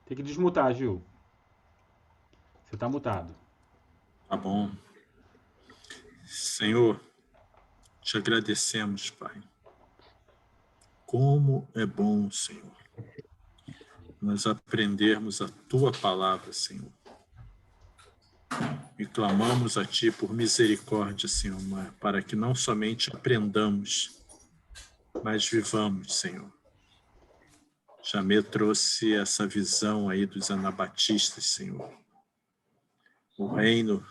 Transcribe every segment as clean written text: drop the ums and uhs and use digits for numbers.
Tem que desmutar, Gil. Você está mutado. Tá bom. Senhor, te agradecemos, Pai. Como é bom, Senhor, nós aprendermos a Tua palavra, Senhor. E clamamos a Ti por misericórdia, Senhor, para que não somente aprendamos, mas vivamos, Senhor. Jamê trouxe essa visão aí dos anabatistas, Senhor. O reino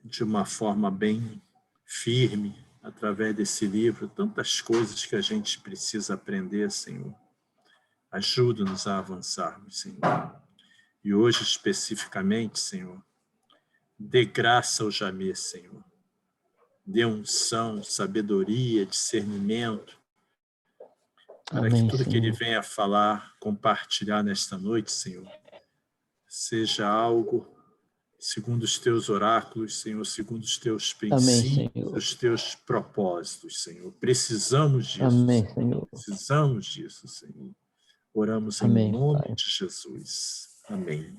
de uma forma bem firme, através desse livro, tantas coisas que a gente precisa aprender, Senhor. Ajuda-nos a avançarmos, Senhor. E hoje, especificamente, Senhor, dê graça ao Jamê, Senhor. Dê unção, sabedoria, discernimento, para que Amém, tudo que ele Senhor. venha falar, compartilhar nesta noite, Senhor, seja algo segundo os teus oráculos, Senhor, segundo os teus Amém, princípios, Senhor. os teus propósitos, Senhor. Precisamos disso, Amém, Senhor. Senhor. Precisamos disso, Senhor. Oramos em Amém, nome Pai. de Jesus. Amém.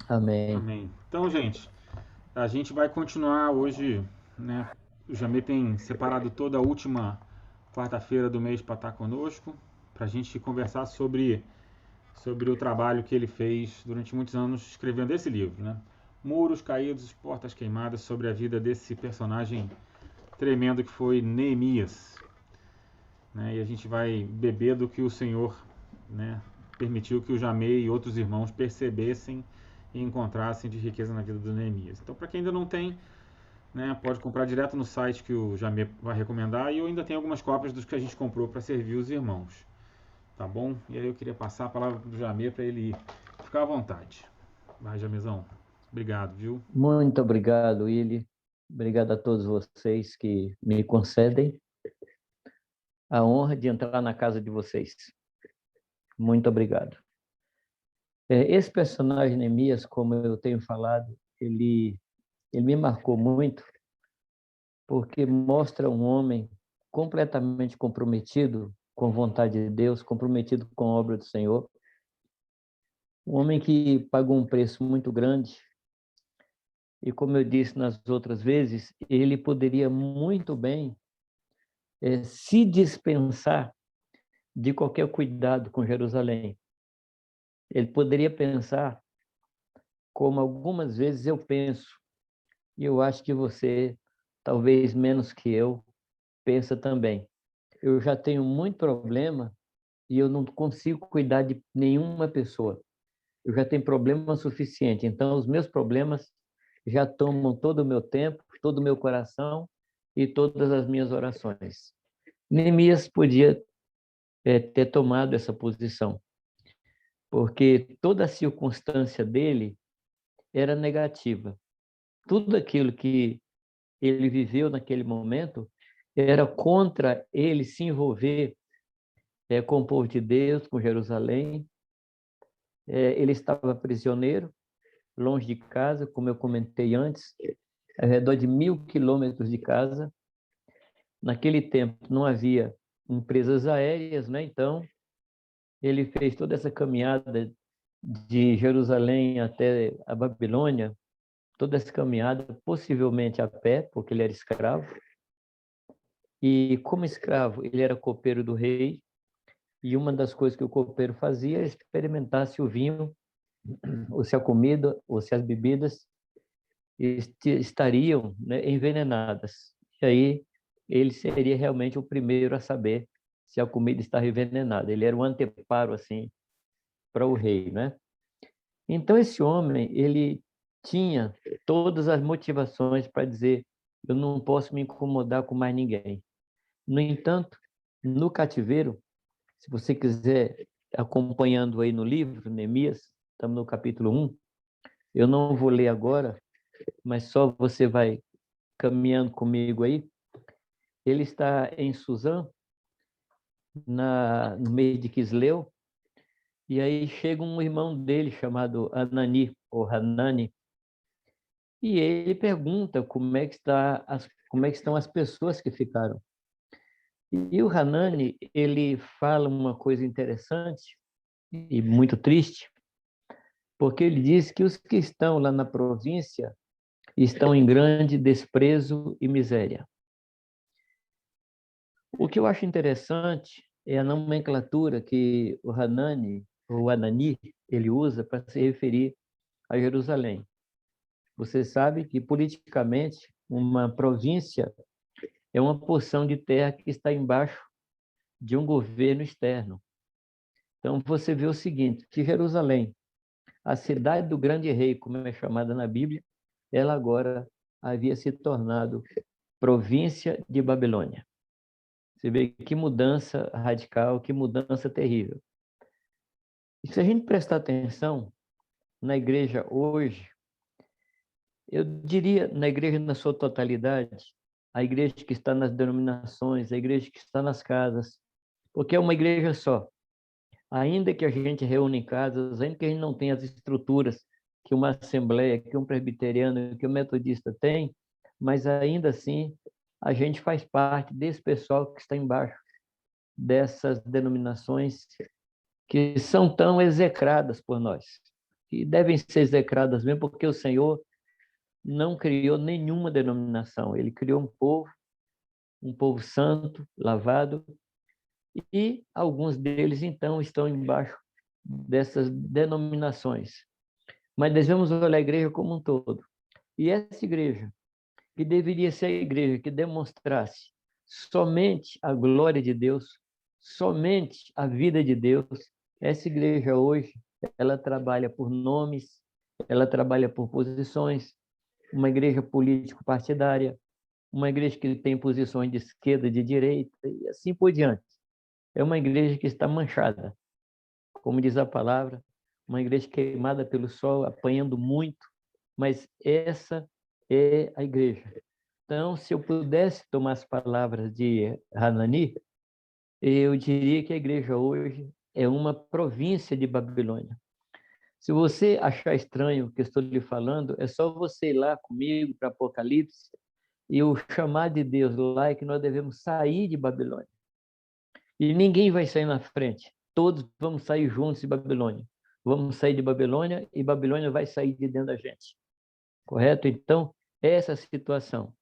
Amém. Amém. Então, gente, a gente vai continuar hoje, né? O Jamê tem separado toda a última quarta-feira do mês para estar conosco, para a gente conversar sobre o trabalho que ele fez durante muitos anos escrevendo esse livro, né? Muros caídos, portas queimadas, sobre a vida desse personagem tremendo que foi Neemias. Né? E a gente vai beber do que o Senhor, né, permitiu que o Jamê e outros irmãos percebessem e encontrassem de riqueza na vida do Neemias. Então, para quem ainda não tem, né, pode comprar direto no site que o Jamê vai recomendar, e eu ainda tenho algumas cópias dos que a gente comprou para servir os irmãos. Tá bom? E aí eu queria passar a palavra pro Jamê para ele ir. Ficar à vontade. Vai, Jamezão. Obrigado, viu? Muito obrigado, Willy. Obrigado a todos vocês que me concedem a honra de entrar na casa de vocês. Muito obrigado. Esse personagem, Neemias, como eu tenho falado, ele me marcou muito, porque mostra um homem completamente comprometido com a vontade de Deus, comprometido com a obra do Senhor. Um homem que pagou um preço muito grande. E como eu disse nas outras vezes, ele poderia muito bem se dispensar de qualquer cuidado com Jerusalém. Ele poderia pensar como algumas vezes eu penso, e eu acho que você, talvez menos que eu, pensa também. Eu já tenho muito problema e eu não consigo cuidar de nenhuma pessoa. Eu já tenho problema suficiente, então os meus problemas já tomam todo o meu tempo, todo o meu coração e todas as minhas orações. Neemias podia ter tomado essa posição, porque toda a circunstância dele era negativa. Tudo aquilo que ele viveu naquele momento era contra ele se envolver com o povo de Deus, com Jerusalém. Ele estava prisioneiro, longe de casa, como eu comentei antes, ao redor de 1.000 quilômetros de casa. Naquele tempo não havia empresas aéreas, né? Então ele fez toda essa caminhada de Jerusalém até a Babilônia, toda essa caminhada, possivelmente a pé, porque ele era escravo. E como escravo, ele era copeiro do rei, e uma das coisas que o copeiro fazia era experimentar se o vinho, ou se a comida, ou se as bebidas estariam, né, envenenadas. E aí ele seria realmente o primeiro a saber se a comida estava envenenada. Ele era um anteparo assim para o rei, né? Então esse homem, ele tinha todas as motivações para dizer: eu não posso me incomodar com mais ninguém. No entanto, no cativeiro, se você quiser acompanhando aí no livro Neemias, estamos no capítulo 1. Eu não vou ler agora, mas só você vai caminhando comigo aí. Ele está em Suzã, no meio de Quisleu, e aí chega um irmão dele chamado Anani, ou Hanani, e ele pergunta como é que estão as pessoas que ficaram. E o Hanani, ele fala uma coisa interessante, e muito triste, porque ele diz que os que estão lá na província estão em grande desprezo e miséria. O que eu acho interessante é a nomenclatura que o Hanani, ou Anani, ele usa para se referir a Jerusalém. Você sabe que, politicamente, uma província é uma porção de terra que está embaixo de um governo externo. Então, você vê o seguinte, que Jerusalém, a cidade do grande rei, como é chamada na Bíblia, ela agora havia se tornado província de Babilônia. Você vê que mudança radical, que mudança terrível. E se a gente prestar atenção na igreja hoje, eu diria na igreja na sua totalidade, a igreja que está nas denominações, a igreja que está nas casas, porque é uma igreja só. Ainda que a gente reúne em casas, ainda que a gente não tenha as estruturas que uma assembleia, que um presbiteriano, que um metodista tem, mas ainda assim a gente faz parte desse pessoal que está embaixo dessas denominações que são tão execradas por nós, e devem ser execradas mesmo porque o Senhor não criou nenhuma denominação, ele criou um povo santo, lavado, e alguns deles, então, estão embaixo dessas denominações. Mas devemos olhar a igreja como um todo. E essa igreja, que deveria ser a igreja que demonstrasse somente a glória de Deus, somente a vida de Deus, essa igreja hoje, ela trabalha por nomes, ela trabalha por posições, uma igreja político-partidária, uma igreja que tem posições de esquerda, de direita, e assim por diante. É uma igreja que está manchada, como diz a palavra, uma igreja queimada pelo sol, apanhando muito, mas essa é a igreja. Então, se eu pudesse tomar as palavras de Hanani, eu diria que a igreja hoje é uma província de Babilônia. Se você achar estranho o que eu estou lhe falando, é só você ir lá comigo para Apocalipse e o chamar de Deus lá é que nós devemos sair de Babilônia. E ninguém vai sair na frente. Todos vamos sair juntos de Babilônia. Vamos sair de Babilônia e Babilônia vai sair de dentro da gente. Correto? Então, essa é a situação.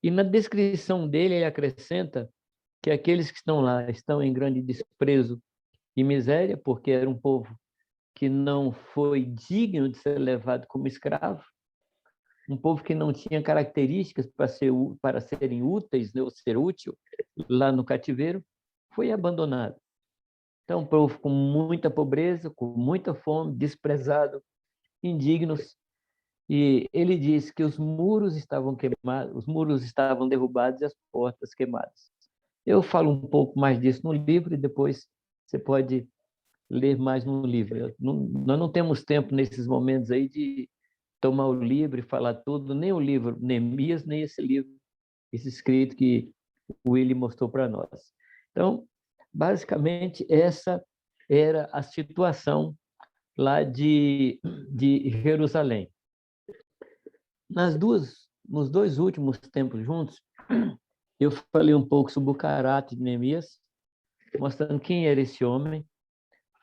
E na descrição dele, ele acrescenta que aqueles que estão lá estão em grande desprezo e miséria, porque era um povo que não foi digno de ser levado como escravo, um povo que não tinha características para serem úteis, né, ou ser útil lá no cativeiro, foi abandonado. Então, um povo com muita pobreza, com muita fome, desprezado, indignos. E ele diz que os muros estavam queimados, os muros estavam derrubados e as portas queimadas. Eu falo um pouco mais disso no livro e depois você pode ler mais no livro. Nós não temos tempo nesses momentos aí de tomar o livro e falar tudo, nem o livro Neemias, nem esse livro, esse escrito que o Willy mostrou para nós. Então, basicamente, essa era a situação lá de Jerusalém. Nos dois últimos tempos juntos, eu falei um pouco sobre o caráter de Neemias, mostrando quem era esse homem,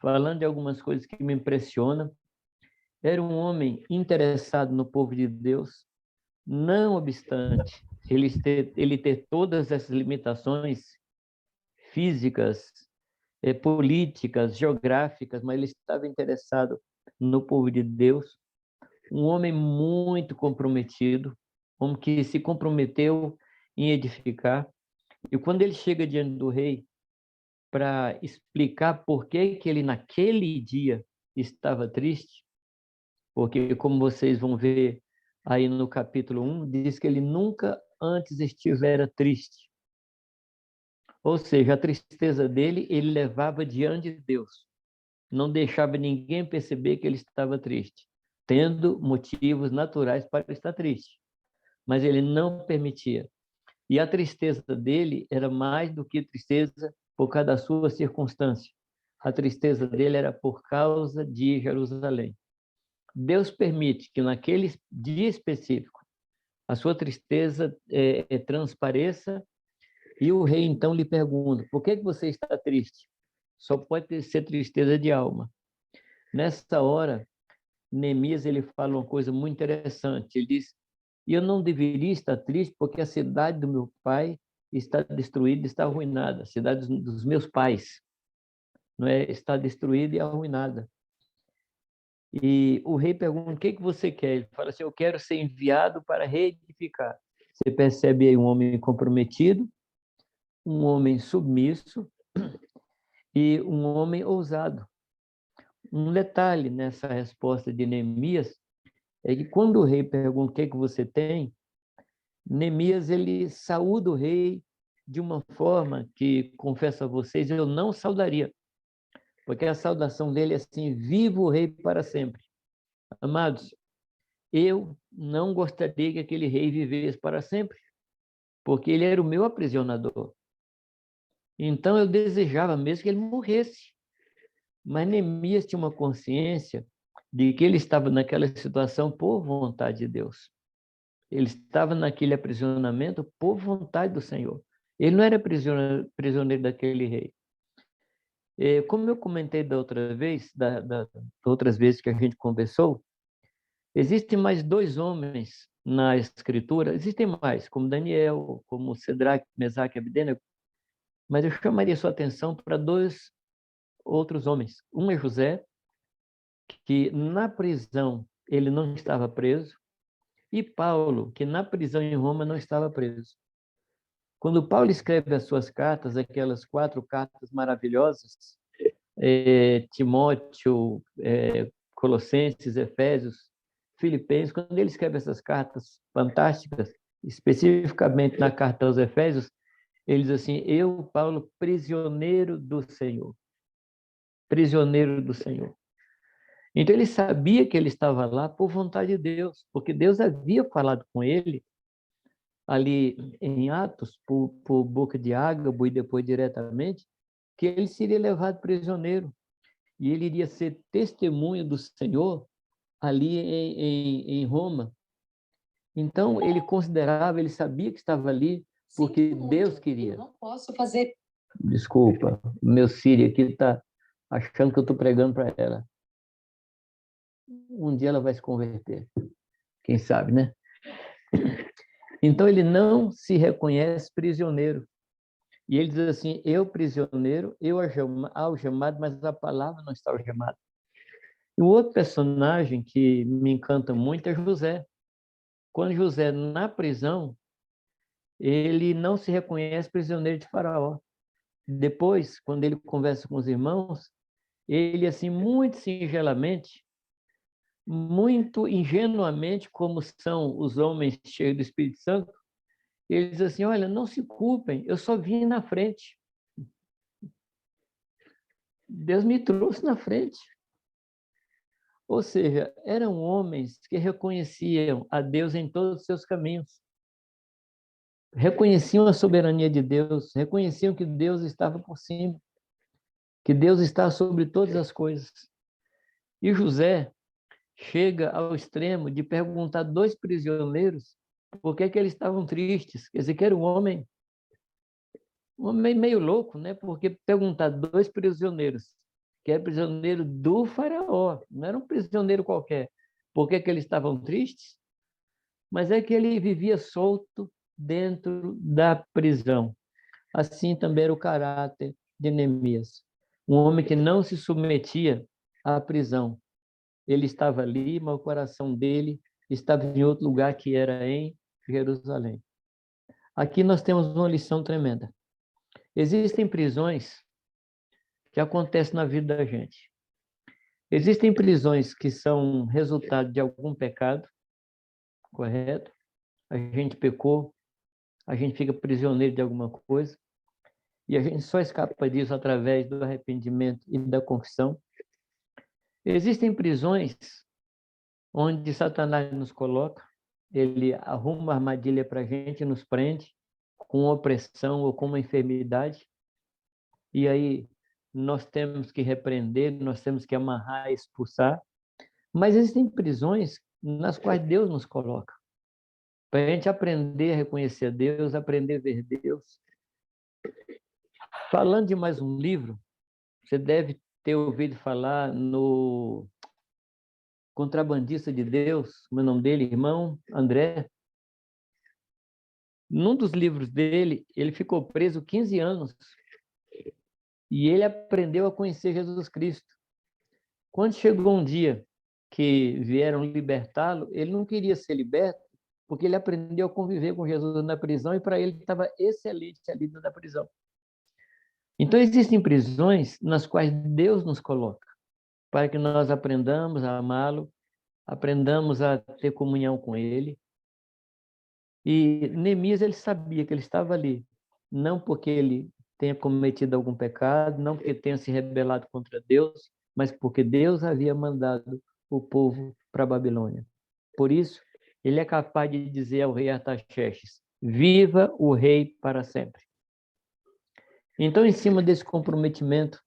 falando de algumas coisas que me impressionam. Era um homem interessado no povo de Deus, não obstante ele ter todas essas limitações físicas, políticas, geográficas, mas ele estava interessado no povo de Deus. Um homem muito comprometido, um homem que se comprometeu em edificar. E quando ele chega diante do rei para explicar por que ele naquele dia estava triste, porque como vocês vão ver aí no capítulo 1, diz que ele nunca antes estivera triste. Ou seja, a tristeza dele, ele levava diante de Deus. Não deixava ninguém perceber que ele estava triste, tendo motivos naturais para estar triste. Mas ele não permitia. E a tristeza dele era mais do que tristeza por causa da sua circunstância. A tristeza dele era por causa de Jerusalém. Deus permite que naquele dia específico a sua tristeza transpareça e o rei então lhe pergunta: por que você está triste? só pode ser tristeza de alma. Nessa hora, Neemias ele fala uma coisa muito interessante. Ele diz: eu não deveria estar triste porque a cidade do meu pai está destruída, está arruinada. A cidade dos meus pais, não é? Está destruída e arruinada. E o rei pergunta: o que você quer? Ele fala assim: eu quero ser enviado para reedificar. Você percebe aí um homem comprometido, um homem submisso e um homem ousado. Um detalhe nessa resposta de Neemias é que quando o rei pergunta: o que você tem? Neemias ele saúda o rei de uma forma que, confesso a vocês, eu não saudaria, porque a saudação dele é assim: viva o rei para sempre. Amados, eu não gostaria que aquele rei vivesse para sempre, porque ele era o meu aprisionador. Então eu desejava mesmo que ele morresse. Mas Neemias tinha uma consciência de que ele estava naquela situação por vontade de Deus. Ele estava naquele aprisionamento por vontade do Senhor. Ele não era prisioneiro daquele rei. Como eu comentei da outra vez, das outras vezes que a gente conversou, existem mais 2 homens na Escritura, existem mais, como Daniel, como Cedraque, Mesaque e Abednego, mas eu chamaria sua atenção para 2 outros homens. Um é José, que na prisão ele não estava preso, e Paulo, que na prisão em Roma não estava preso. Quando Paulo escreve as suas cartas, aquelas 4 cartas maravilhosas, Timóteo, Colossenses, Efésios, Filipenses, quando ele escreve essas cartas fantásticas, especificamente na carta aos Efésios, ele diz assim: eu, Paulo, prisioneiro do Senhor. Prisioneiro do Senhor. Então ele sabia que ele estava lá por vontade de Deus, porque Deus havia falado com ele ali em Atos, por boca de Ágabo e depois diretamente, que ele seria levado prisioneiro e ele iria ser testemunha do Senhor ali em Roma. Então ele considerava, ele sabia que estava ali porque Deus queria. Eu não posso fazer. Desculpa, meu Siri aqui está achando que eu estou pregando para ela. Um dia ela vai se converter, quem sabe, né? Então ele não se reconhece prisioneiro. E ele diz assim: eu prisioneiro, eu algemado, mas a palavra não está algemada. E o outro personagem que me encanta muito é José. Quando José, na prisão, ele não se reconhece prisioneiro de Faraó. Depois, quando ele conversa com os irmãos, ele, assim, muito singelamente, muito ingenuamente, como são os homens cheios do Espírito Santo, ele diz assim: olha, não se culpem, eu só vim na frente. Deus me trouxe na frente. Ou seja, eram homens que reconheciam a Deus em todos os seus caminhos. Reconheciam a soberania de Deus, reconheciam que Deus estava por cima, que Deus está sobre todas as coisas. E José chega ao extremo de perguntar a 2 prisioneiros por que eles estavam tristes. Quer dizer, que era um homem meio louco, né? Porque perguntar a 2 prisioneiros, que era prisioneiro do faraó, não era um prisioneiro qualquer, por que eles estavam tristes? Mas é que ele vivia solto dentro da prisão. Assim também era o caráter de Neemias. Um homem que não se submetia à prisão. Ele estava ali, mas o coração dele estava em outro lugar, que era em Jerusalém. Aqui nós temos uma lição tremenda. Existem prisões que acontecem na vida da gente. Existem prisões que são resultado de algum pecado, correto? A gente pecou, a gente fica prisioneiro de alguma coisa, e a gente só escapa disso através do arrependimento e da confissão. Existem prisões onde Satanás nos coloca, ele arruma uma armadilha para a gente, nos prende com opressão ou com uma enfermidade, e aí nós temos que repreender, nós temos que amarrar, expulsar. Mas existem prisões nas quais Deus nos coloca, para a gente aprender a reconhecer Deus, aprender a ver Deus. Falando de mais um livro, Você deve ter ouvido falar no Contrabandista de Deus, como é o nome dele? Irmão André. Num dos livros dele, ele ficou preso 15 anos e ele aprendeu a conhecer Jesus Cristo. Quando chegou um dia que vieram libertá-lo, ele não queria ser liberto, porque ele aprendeu a conviver com Jesus na prisão e para ele estava excelente ali dentro da prisão. Então, existem prisões nas quais Deus nos coloca, para que nós aprendamos a amá-lo, aprendamos a ter comunhão com ele. E Neemias, ele sabia que ele estava ali, não porque ele tenha cometido algum pecado, não porque tenha se rebelado contra Deus, mas porque Deus havia mandado o povo para a Babilônia. Por isso, ele é capaz de dizer ao rei Artaxerxes: viva o rei para sempre. Então, em cima desse comprometimento,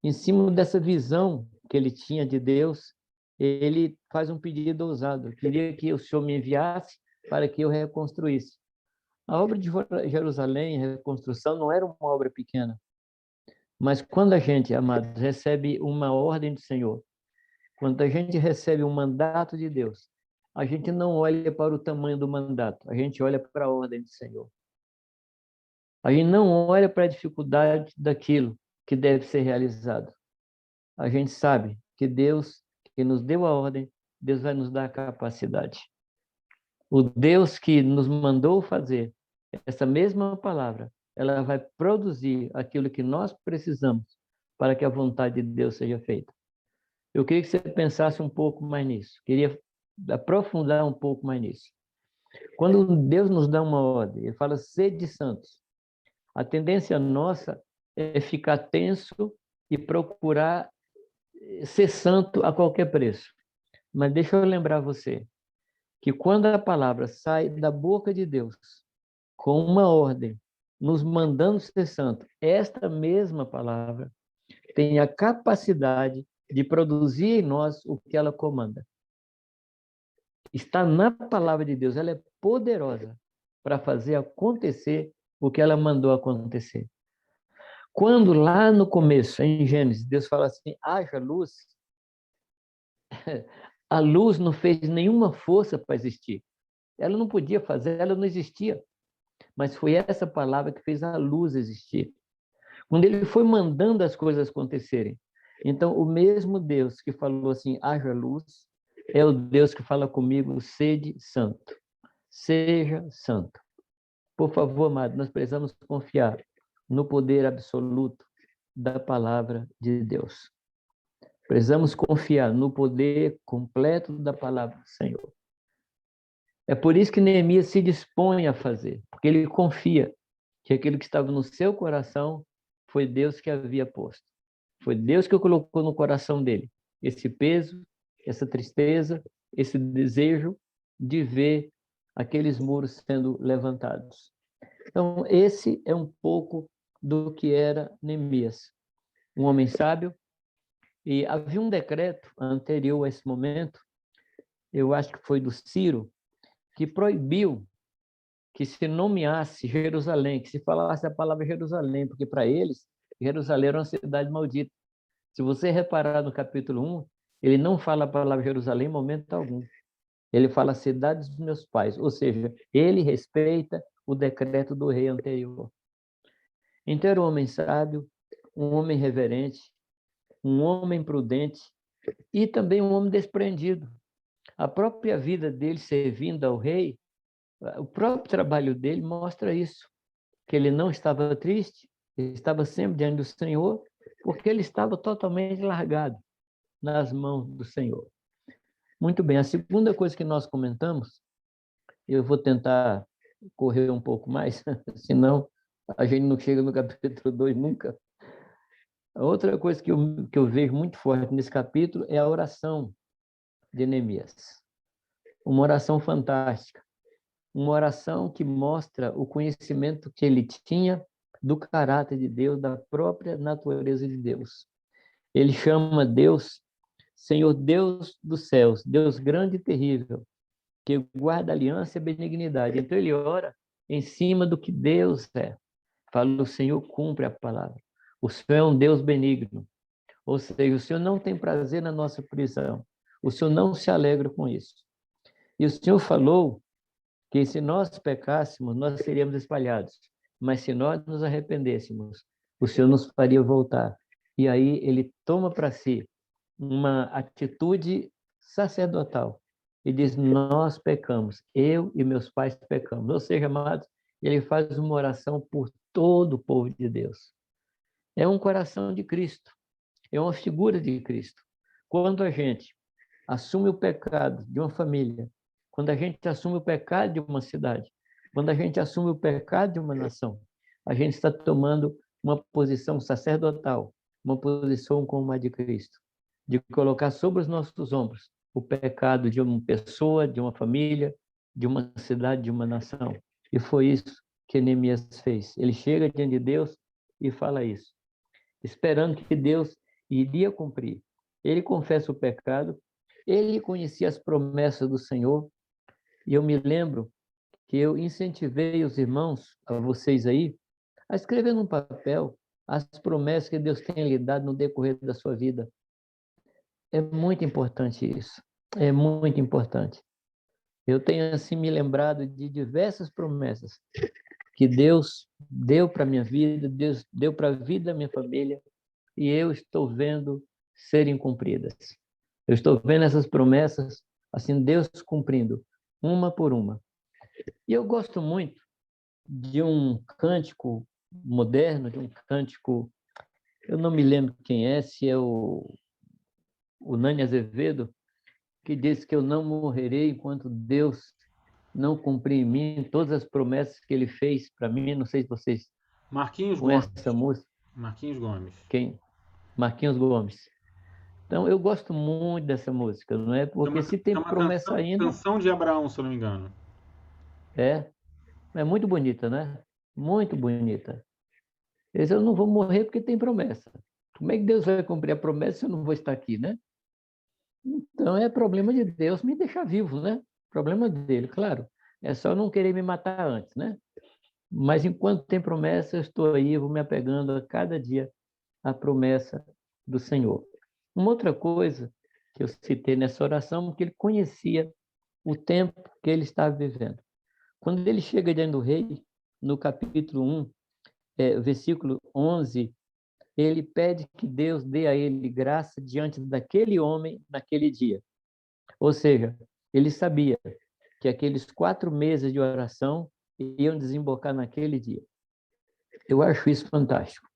em cima dessa visão que ele tinha de Deus, ele faz um pedido ousado. Eu queria que o Senhor me enviasse para que eu reconstruísse. A obra de Jerusalém, a reconstrução, não era uma obra pequena. Mas quando a gente, amados, recebe uma ordem do Senhor, quando a gente recebe um mandato de Deus, a gente não olha para o tamanho do mandato, a gente olha para a ordem do Senhor. A gente não olha para a dificuldade daquilo que deve ser realizado. A gente sabe que Deus, que nos deu a ordem, Deus vai nos dar a capacidade. O Deus que nos mandou fazer essa mesma palavra, ela vai produzir aquilo que nós precisamos para que a vontade de Deus seja feita. Eu queria que você pensasse um pouco mais nisso. Queria aprofundar um pouco mais nisso. Quando Deus nos dá uma ordem, ele fala: sede santos. A tendência nossa é ficar tenso e procurar ser santo a qualquer preço. Mas deixa eu lembrar você que quando a palavra sai da boca de Deus com uma ordem, nos mandando ser santo, esta mesma palavra tem a capacidade de produzir em nós o que ela comanda. Está na palavra de Deus, ela é poderosa para fazer acontecer o que ela mandou acontecer. Quando lá no começo, em Gênesis, Deus fala assim: haja luz, a luz não fez nenhuma força para existir. Ela não podia fazer, ela não existia. Mas foi essa palavra que fez a luz existir. Quando ele foi mandando as coisas acontecerem. Então, o mesmo Deus que falou assim: haja luz, é o Deus que fala comigo: sede santo. Seja santo. Por favor, amado, nós precisamos confiar no poder absoluto da palavra de Deus. Precisamos confiar no poder completo da palavra do Senhor. É por isso que Neemias se dispõe a fazer, porque ele confia que aquilo que estava no seu coração foi Deus que havia posto. Foi Deus que colocou no coração dele esse peso, essa tristeza, esse desejo de ver aqueles muros sendo levantados. Então, esse é um pouco do que era Neemias, um homem sábio. E havia um decreto anterior a esse momento, eu acho que foi do Ciro, que proibiu que se nomeasse Jerusalém, que se falasse a palavra Jerusalém, porque para eles, Jerusalém era uma cidade maldita. Se você reparar no capítulo 1, ele não fala a palavra Jerusalém em momento algum. Ele fala cidade dos meus pais, ou seja, ele respeita o decreto do rei anterior. Então era um homem sábio, um homem reverente, um homem prudente e também um homem desprendido. A própria vida dele servindo ao rei, o próprio trabalho dele mostra isso, que ele não estava triste, ele estava sempre diante do Senhor, porque ele estava totalmente largado nas mãos do Senhor. Muito bem, a segunda coisa que nós comentamos, eu vou tentar correr um pouco mais, senão a gente não chega no capítulo 2 nunca. A outra coisa que eu vejo muito forte nesse capítulo é a oração de Neemias. Uma oração fantástica. Uma oração que mostra o conhecimento que ele tinha do caráter de Deus, da própria natureza de Deus. Ele chama Deus Senhor Deus dos céus, Deus grande e terrível, que guarda aliança e benignidade. Então ele ora em cima do que Deus é. Fala: o Senhor cumpre a palavra. O Senhor é um Deus benigno. Ou seja, o Senhor não tem prazer na nossa prisão. O Senhor não se alegra com isso. E o Senhor falou que se nós pecássemos, nós seríamos espalhados. Mas se nós nos arrependêssemos, o Senhor nos faria voltar. E aí ele toma para si uma atitude sacerdotal e diz: nós pecamos, eu e meus pais pecamos. Ou seja, amados, ele faz uma oração por todo o povo de Deus. É um coração de Cristo, é uma figura de Cristo. Quando a gente assume o pecado de uma família, quando a gente assume o pecado de uma cidade, quando a gente assume o pecado de uma nação, a gente está tomando uma posição sacerdotal, uma posição como a de Cristo, de colocar sobre os nossos ombros o pecado de uma pessoa, de uma família, de uma cidade, de uma nação. E foi isso que Neemias fez. Ele chega diante de Deus e fala isso, esperando que Deus iria cumprir. Ele confessa o pecado, ele conhecia as promessas do Senhor, e eu me lembro que eu incentivei os irmãos, a vocês aí, a escrever num papel as promessas que Deus tem lhe dado no decorrer da sua vida. É muito importante isso, é muito importante. Eu tenho assim me lembrado de diversas promessas que Deus deu para a minha vida, Deus deu para a vida da minha família, e eu estou vendo serem cumpridas. Eu estou vendo essas promessas, assim, Deus cumprindo, uma por uma. E eu gosto muito de um cântico moderno, de um cântico, eu não me lembro quem é, se é o Nani Azevedo, que diz que eu não morrerei enquanto Deus não cumprir em mim todas as promessas que ele fez para mim. Não sei se vocês Marquinhos conhecem Gomes. essa música. Marquinhos Gomes. Quem? Marquinhos Gomes. Então, eu gosto muito dessa música, não é? Porque se tem promessa ainda, Canção de Abraão, se eu não me engano. é muito bonita, né? Muito bonita. Eu não vou morrer porque tem promessa. Como é que Deus vai cumprir a promessa se eu não vou estar aqui, né? Então, é problema de Deus me deixar vivo, né? Problema dele, claro. É só não querer me matar antes, né? Mas enquanto tem promessa, eu estou aí, eu vou me apegando a cada dia à promessa do Senhor. Uma outra coisa que eu citei nessa oração, porque ele conhecia o tempo que ele estava vivendo. Quando ele chega diante do rei, no capítulo 1, versículo 11, ele pede que Deus dê a ele graça diante daquele homem naquele dia. Ou seja, ele sabia que aqueles 4 meses de oração iam desembocar naquele dia. Eu acho isso fantástico.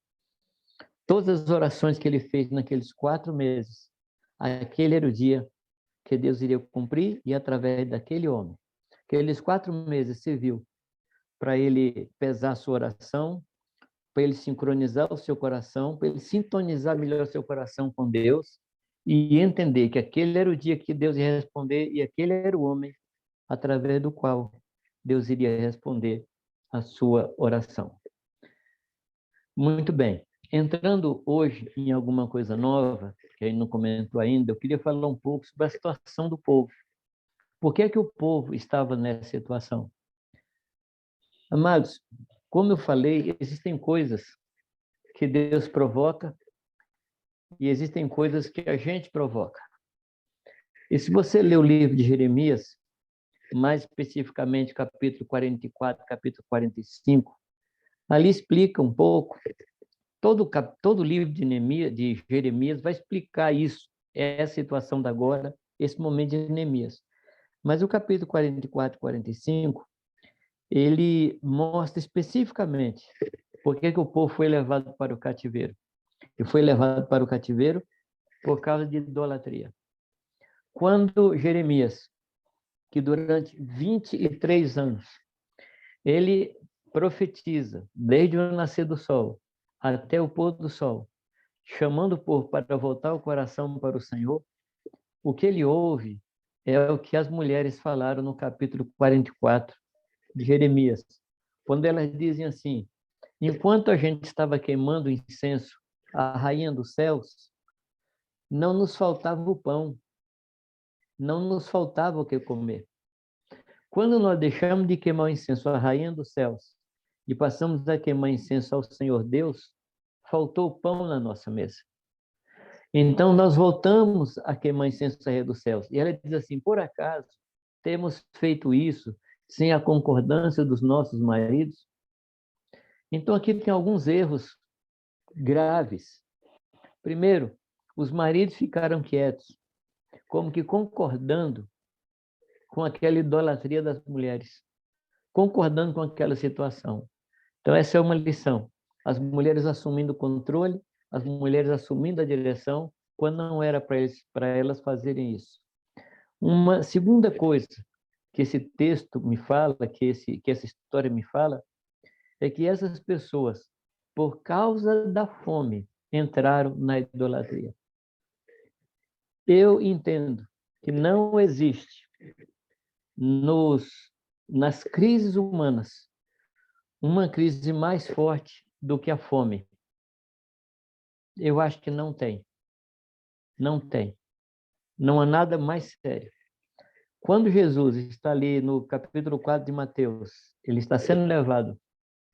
Todas as orações que ele fez naqueles 4 meses, aquele era o dia que Deus iria cumprir, e através daquele homem. Aqueles 4 meses serviu para ele pesar a sua oração, para ele sincronizar o seu coração, para ele sintonizar melhor o seu coração com Deus e entender que aquele era o dia que Deus ia responder, e aquele era o homem através do qual Deus iria responder a sua oração. Muito bem. Entrando hoje em alguma coisa nova, que a gente não comentou ainda, eu queria falar um pouco sobre a situação do povo. Por que é que o povo estava nessa situação? Amados, como eu falei, existem coisas que Deus provoca e existem coisas que a gente provoca. E se você ler o livro de Jeremias, mais especificamente capítulo 44, capítulo 45, ali explica um pouco, todo o livro de Jeremias vai explicar isso, essa situação da agora, esse momento de Neemias. Mas o capítulo 44 e 45, ele mostra especificamente por que o povo foi levado para o cativeiro. E foi levado para o cativeiro por causa de idolatria. Quando Jeremias, que durante 23 anos, ele profetiza, desde o nascer do sol até o pôr do sol, chamando o povo para voltar o coração para o Senhor, o que ele ouve é o que as mulheres falaram no capítulo 44 de Jeremias, quando elas dizem assim: enquanto a gente estava queimando incenso à rainha dos céus, não nos faltava o pão, não nos faltava o que comer. Quando nós deixamos de queimar o incenso à rainha dos céus e passamos a queimar incenso ao Senhor Deus, faltou pão na nossa mesa. Então, nós voltamos a queimar incenso à Rainha dos Céus. E ela diz assim, por acaso, temos feito isso sem a concordância dos nossos maridos? Então, aqui tem alguns erros graves. Primeiro, os maridos ficaram quietos, como que concordando com aquela idolatria das mulheres, concordando com aquela situação. Então, essa é uma lição. As mulheres assumindo o controle, as mulheres assumindo a direção, quando não era para elas fazerem isso. Uma segunda coisa que esse texto me fala, que essa história me fala, é que essas pessoas, por causa da fome, entraram na idolatria. Eu entendo que não existe nas crises humanas uma crise mais forte do que a fome. Eu acho que não tem. Não tem. Não há nada mais sério. Quando Jesus está ali no capítulo 4 de Mateus, ele está sendo levado,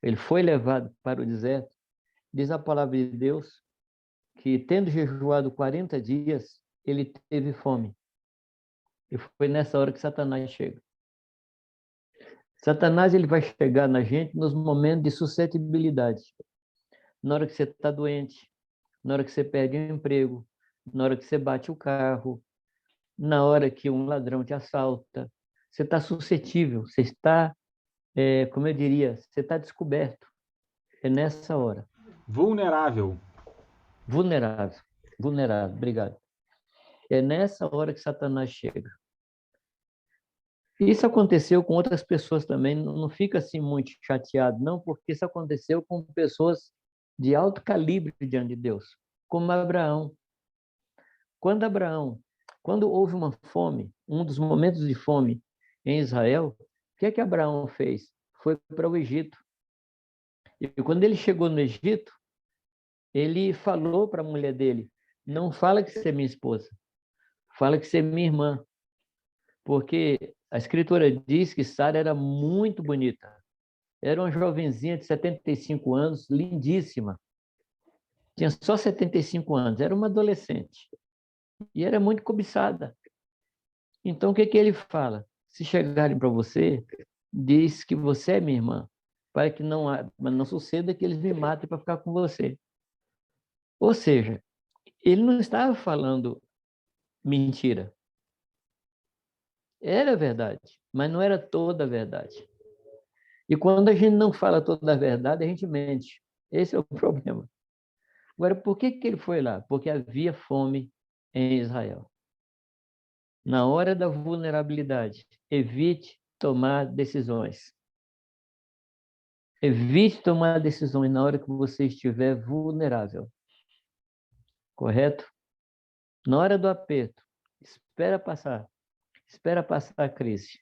ele foi levado para o deserto, diz a palavra de Deus que, tendo jejuado 40 dias, ele teve fome. E foi nessa hora que Satanás chega. Satanás ele vai chegar na gente nos momentos de suscetibilidade. Na hora que você está doente, na hora que você perde o emprego, na hora que você bate o carro, na hora que um ladrão te assalta. Você está suscetível, você está, como eu diria, você está descoberto. É nessa hora. Vulnerável. Vulnerável. Vulnerável, obrigado. É nessa hora que Satanás chega. Isso aconteceu com outras pessoas também, não fica assim muito chateado, não, porque isso aconteceu com pessoas de alto calibre diante de Deus, como Abraão. Quando houve uma fome, um dos momentos de fome em Israel, o que é que Abraão fez? Foi para o Egito. E quando ele chegou no Egito, ele falou para a mulher dele, não fala que você é minha esposa, fala que você é minha irmã, porque a Escritura diz que Sara era muito bonita. Era uma jovenzinha de 75 anos, lindíssima. Tinha só 75 anos, era uma adolescente. E era muito cobiçada. Então, o que que ele fala? Se chegarem para você, diz que você é minha irmã, para que não suceda que eles me matem para ficar com você. Ou seja, ele não estava falando mentira. Era verdade, mas não era toda a verdade. E quando a gente não fala toda a verdade, a gente mente. Esse é o problema. Agora, por que ele foi lá? Porque havia fome em Israel. Na hora da vulnerabilidade, evite tomar decisões. Evite tomar decisões na hora que você estiver vulnerável. Correto? Na hora do aperto, espera passar. Espera passar a crise.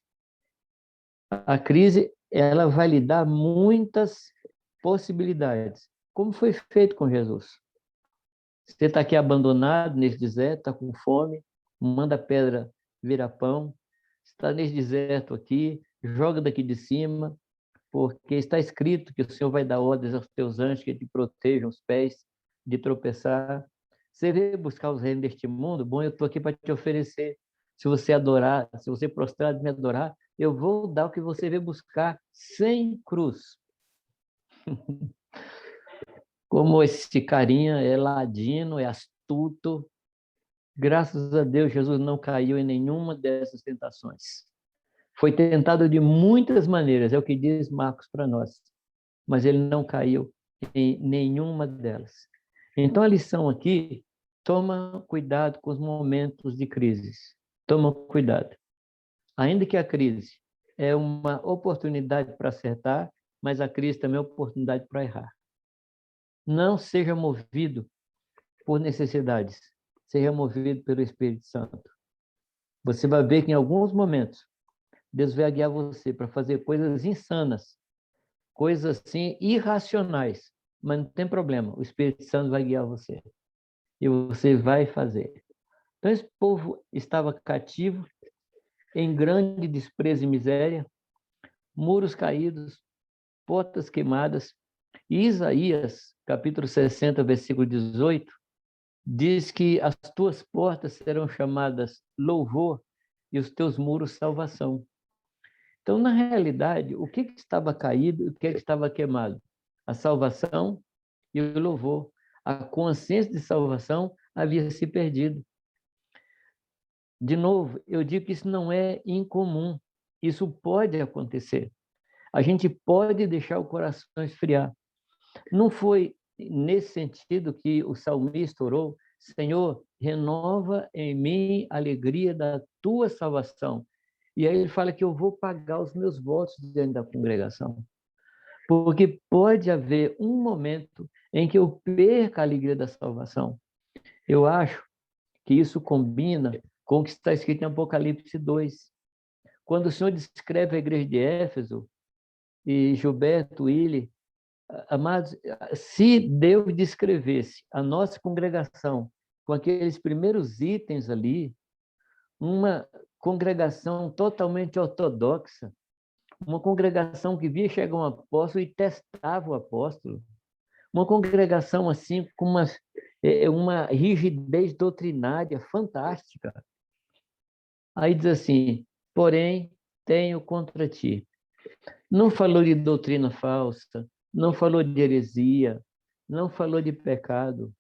A crise, ela vai lhe dar muitas possibilidades, como foi feito com Jesus. Você está aqui abandonado nesse deserto, está com fome, manda pedra virar pão, está nesse deserto aqui, joga daqui de cima, porque está escrito que o Senhor vai dar ordens aos teus anjos que te protejam os pés de tropeçar. Você veio buscar os reinos deste mundo? Bom, eu estou aqui para te oferecer. Se você adorar, se você prostrar e me adorar, eu vou dar o que você veio buscar sem cruz. Como esse carinha é ladino, é astuto. Graças a Deus, Jesus não caiu em nenhuma dessas tentações. Foi tentado de muitas maneiras, é o que diz Marcos para nós. Mas ele não caiu em nenhuma delas. Então, a lição aqui, toma cuidado com os momentos de crise. Toma cuidado. Ainda que a crise é uma oportunidade para acertar, mas a crise também é uma oportunidade para errar. Não seja movido por necessidades, seja movido pelo Espírito Santo. Você vai ver que em alguns momentos, Deus vai guiar você para fazer coisas insanas, coisas assim irracionais, mas não tem problema, o Espírito Santo vai guiar você. E você vai fazer. Então, esse povo estava cativo, em grande desprezo e miséria, muros caídos, portas queimadas, e Isaías capítulo 60, versículo 18, diz que as tuas portas serão chamadas louvor e os teus muros salvação. Então, na realidade, o que estava caído e o que estava queimado? A salvação e o louvor. A consciência de salvação havia se perdido. De novo, eu digo que isso não é incomum. Isso pode acontecer. A gente pode deixar o coração esfriar. Não foi nesse sentido que o salmista orou: Senhor, renova em mim a alegria da tua salvação. E aí ele fala que eu vou pagar os meus votos diante da congregação. Porque pode haver um momento em que eu perca a alegria da salvação. Eu acho que isso combina com o que está escrito em Apocalipse 2. Quando o Senhor descreve a igreja de Éfeso, e Gilberto, Willi, amados, se Deus descrevesse a nossa congregação com aqueles primeiros itens ali, uma congregação totalmente ortodoxa, uma congregação que via chegar um apóstolo e testava o apóstolo, uma congregação assim com uma rigidez doutrinária fantástica. Aí diz assim: porém, tenho contra ti. Não falou de doutrina falsa, não falou de heresia, não falou de pecado.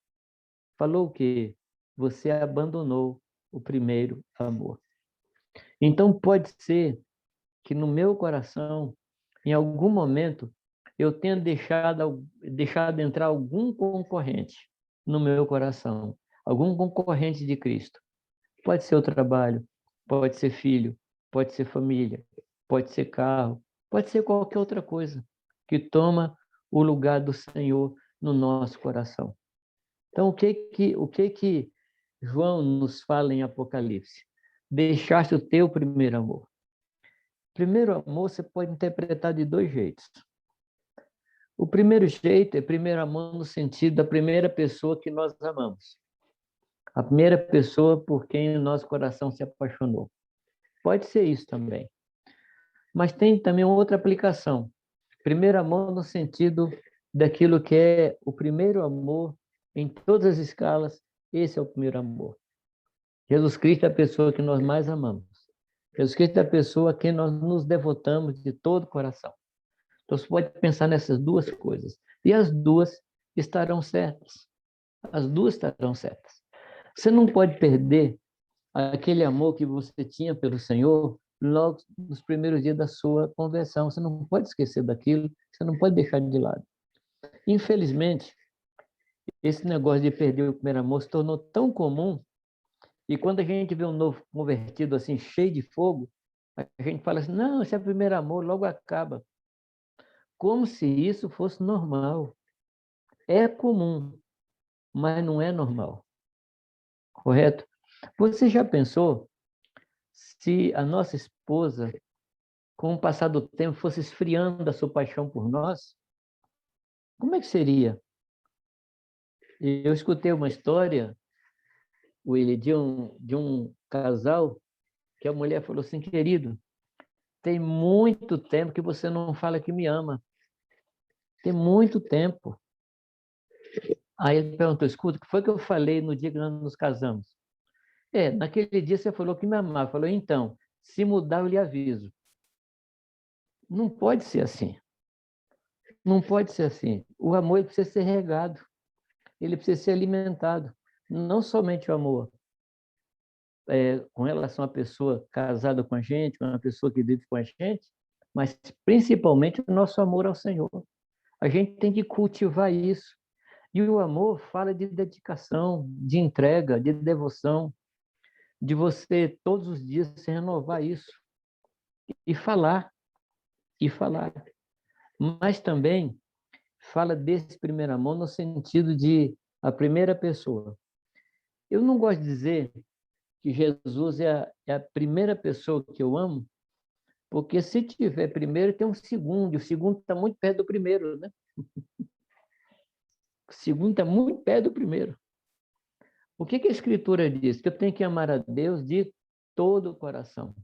Falou o quê? Você abandonou o primeiro amor. Então, pode ser que no meu coração, em algum momento, eu tenha deixado entrar algum concorrente no meu coração, algum concorrente de Cristo. Pode ser o trabalho, pode ser filho, pode ser família, pode ser carro, pode ser qualquer outra coisa que toma o lugar do Senhor no nosso coração. Então, o que João nos fala em Apocalipse? Deixaste o teu primeiro amor. Primeiro amor você pode interpretar de dois jeitos. O primeiro jeito é primeiro amor no sentido da primeira pessoa que nós amamos. A primeira pessoa por quem o nosso coração se apaixonou. Pode ser isso também. Mas tem também outra aplicação. Primeiro amor no sentido daquilo que é o primeiro amor em todas as escalas. Esse é o primeiro amor. Jesus Cristo é a pessoa que nós mais amamos. Jesus Cristo é a pessoa a quem nós nos devotamos de todo o coração. Então, você pode pensar nessas duas coisas. E as duas estarão certas. As duas estarão certas. Você não pode perder aquele amor que você tinha pelo Senhor logo nos primeiros dias da sua conversão. Você não pode esquecer daquilo, você não pode deixar de lado. Infelizmente, esse negócio de perder o primeiro amor se tornou tão comum, e quando a gente vê um novo convertido assim, cheio de fogo, a gente fala assim: não, esse é o primeiro amor, logo acaba. Como se isso fosse normal. É comum, mas não é normal. Correto? Você já pensou se a nossa esposa, com o passar do tempo, fosse esfriando a sua paixão por nós? Como é que seria? Eu escutei uma história, Willy, de um casal, que a mulher falou assim: querido, tem muito tempo que você não fala que me ama. Tem muito tempo. Aí ele perguntou: escuta, o que foi que eu falei no dia que nós nos casamos? Naquele dia você falou que me amava. Falou: então, se mudar eu lhe aviso. Não pode ser assim. Não pode ser assim. O amor ele precisa ser regado. Ele precisa ser alimentado. Não somente o amor com relação à pessoa casada com a gente, com uma pessoa que vive com a gente, mas principalmente o nosso amor ao Senhor. A gente tem que cultivar isso. E o amor fala de dedicação, de entrega, de devoção, de você todos os dias se renovar isso e falar. Mas também fala desse primeiro amor no sentido de a primeira pessoa. Eu não gosto de dizer que Jesus é a primeira pessoa que eu amo, porque se tiver primeiro, tem um segundo, e o segundo está muito perto do primeiro, né? O segundo está muito perto do primeiro. O que a Escritura diz? Que eu tenho que amar a Deus de todo o coração,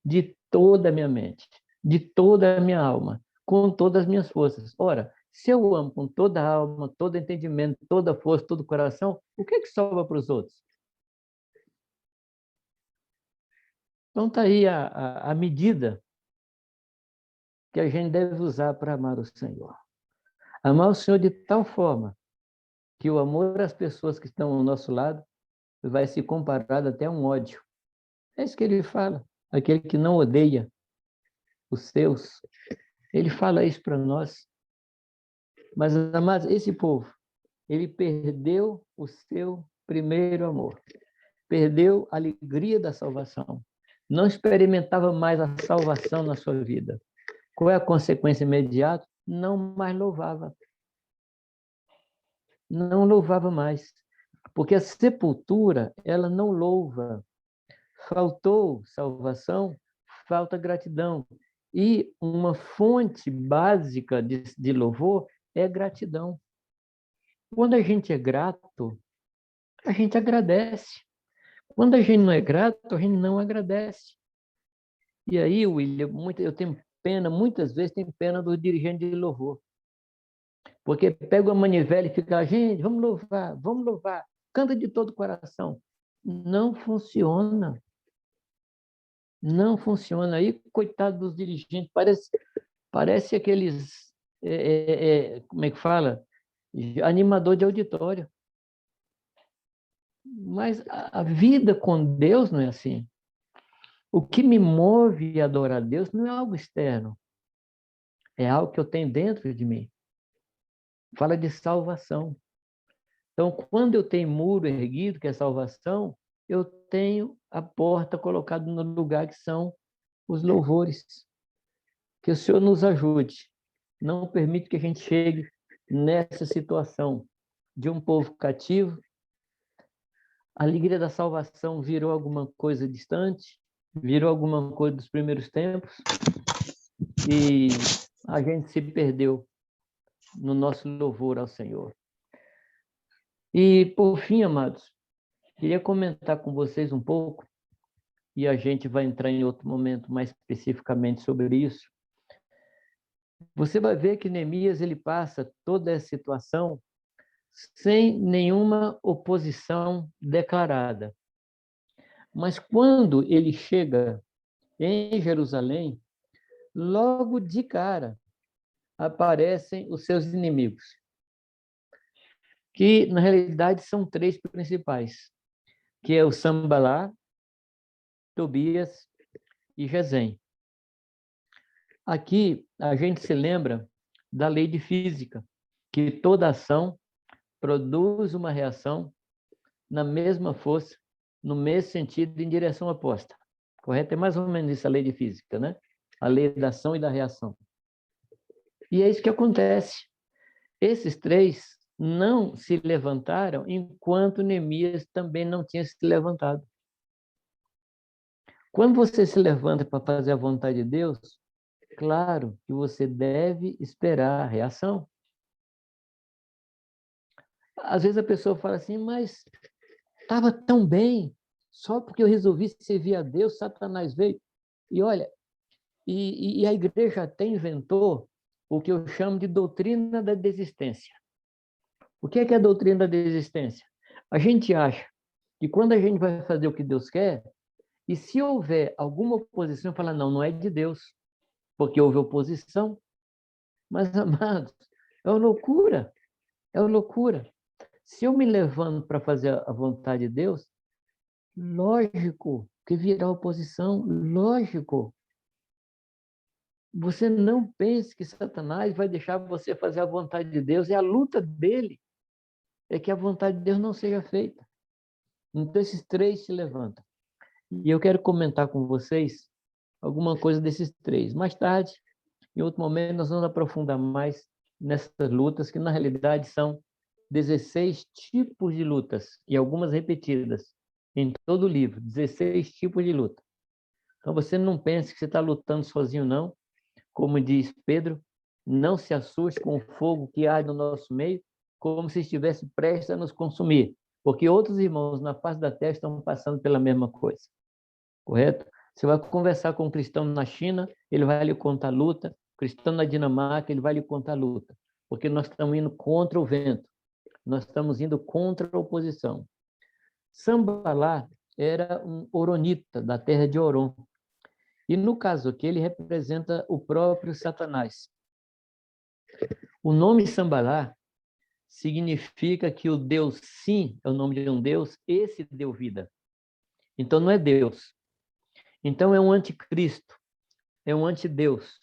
de toda a minha mente, de toda a minha alma, com todas as minhas forças. Ora, Se eu amo com toda a alma, todo entendimento, toda a força, todo o coração, o que é que sobra para os outros? Então está aí a medida que a gente deve usar para amar o Senhor. Amar o Senhor de tal forma que o amor às pessoas que estão ao nosso lado vai se comparar até a um ódio. É isso que ele fala. Aquele que não odeia os seus, ele fala isso para nós. Mas, amados, esse povo, ele perdeu o seu primeiro amor. Perdeu a alegria da salvação. Não experimentava mais a salvação na sua vida. Qual é a consequência imediata? Não mais louvava. Não louvava mais. Porque a sepultura, ela não louva. Faltou salvação, falta gratidão. E uma fonte básica de louvor é gratidão. Quando a gente é grato, a gente agradece. Quando a gente não é grato, a gente não agradece. E aí, William, eu tenho pena, muitas vezes tenho pena dos dirigentes de louvor. Porque pega a manivela e fica, gente, vamos louvar, canta de todo o coração. Não funciona. Não funciona. Aí, coitado dos dirigentes, parece aqueles, como é que fala? Animador de auditório. Mas a vida com Deus não é assim. O que me move a adorar a Deus não é algo externo. É algo que eu tenho dentro de mim. Fala de salvação. Então, quando eu tenho muro erguido, que é salvação, eu tenho a porta colocada no lugar que são os louvores. Que o Senhor nos ajude. Não permite que a gente chegue nessa situação de um povo cativo. A alegria da salvação virou alguma coisa distante, virou alguma coisa dos primeiros tempos, e a gente se perdeu no nosso louvor ao Senhor. E, por fim, amados, queria comentar com vocês um pouco, e a gente vai entrar em outro momento mais especificamente sobre isso. Você vai ver que Neemias ele passa toda essa situação sem nenhuma oposição declarada. Mas quando ele chega em Jerusalém, logo de cara aparecem os seus inimigos, que na realidade são três principais, que é o Sambalá, Tobias e Gesem. Aqui a gente se lembra da lei de física, que toda ação produz uma reação na mesma força, no mesmo sentido, em direção oposta. Correto? É mais ou menos isso a lei de física, né? A lei da ação e da reação. E é isso que acontece. Esses três não se levantaram enquanto Neemias também não tinha se levantado. Quando você se levanta para fazer a vontade de Deus, claro que você deve esperar a reação. Às vezes a pessoa fala assim, mas estava tão bem, só porque eu resolvi servir a Deus, Satanás veio. E olha, e a igreja até inventou o que eu chamo de doutrina da desistência. O que é a doutrina da desistência? A gente acha que quando a gente vai fazer o que Deus quer, e se houver alguma oposição, fala, não, não é de Deus, porque houve oposição. Mas, amados, é uma loucura, é uma loucura. Se eu me levanto para fazer a vontade de Deus, lógico que virá oposição, lógico. Você não pense que Satanás vai deixar você fazer a vontade de Deus, é a luta dele, é que a vontade de Deus não seja feita. Então, esses três se levantam. E eu quero comentar com vocês alguma coisa desses três. Mais tarde, em outro momento, nós vamos aprofundar mais nessas lutas, que na realidade são 16 tipos de lutas, e algumas repetidas em todo o livro, 16 tipos de luta. Então, você não pense que você está lutando sozinho, não. Como diz Pedro, não se assuste com o fogo que arde no nosso meio, como se estivesse prestes a nos consumir, porque outros irmãos na face da terra estão passando pela mesma coisa. Correto? Você vai conversar com um cristão na China, ele vai lhe contar a luta. Cristão na Dinamarca, ele vai lhe contar a luta. porque nós estamos indo contra o vento, nós estamos indo contra a oposição. Sambalá era um oronita da terra de Orom. E no caso aqui, ele representa o próprio Satanás. O nome Sambalá significa que o Deus Sim é o nome de um Deus, esse deu vida. Então não é Deus. Então é um anticristo, é um antideus.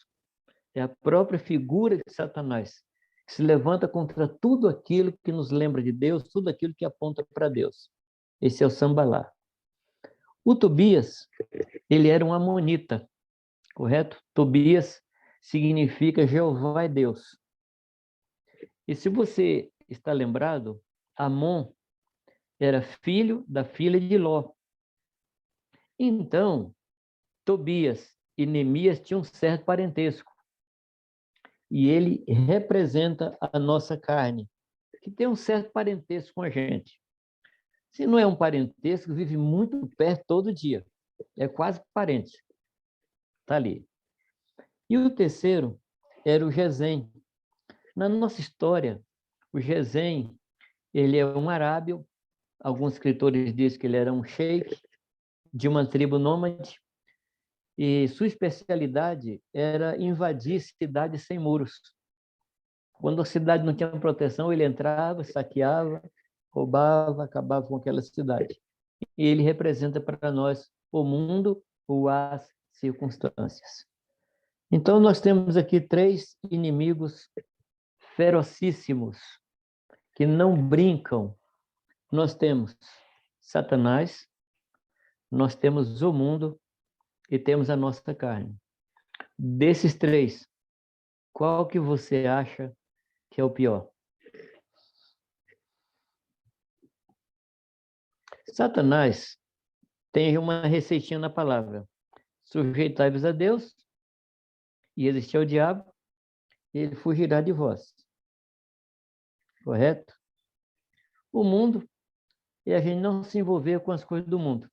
É a própria figura de Satanás, que se levanta contra tudo aquilo que nos lembra de Deus, tudo aquilo que aponta para Deus. Esse é o Sambalá. O Tobias, ele era um amonita, correto? Tobias significa Jeová é Deus. E se você está lembrado, Amon era filho da filha de Ló. Então, Tobias e Neemias tinham um certo parentesco. E ele representa a nossa carne, que tem um certo parentesco com a gente. Se não é um parentesco, vive muito perto todo dia. É quase parente. Está ali. E o terceiro era o Gesem. Na nossa história, o Gesem, ele é um arábio. Alguns escritores dizem que ele era um sheik de uma tribo nômade. E sua especialidade era invadir cidades sem muros. Quando a cidade não tinha proteção, ele entrava, saqueava, roubava, acabava com aquela cidade. E ele representa para nós o mundo ou as circunstâncias. Então, nós temos aqui 3 inimigos ferocíssimos, que não brincam. Nós temos Satanás, nós temos o mundo e temos a nossa carne. Desses 3, qual que você acha que é o pior? Satanás tem uma receitinha na palavra. Sujeitai-vos a Deus e resistir ao diabo, e ele fugirá de vós. Correto? O mundo é a gente não se envolver com as coisas do mundo.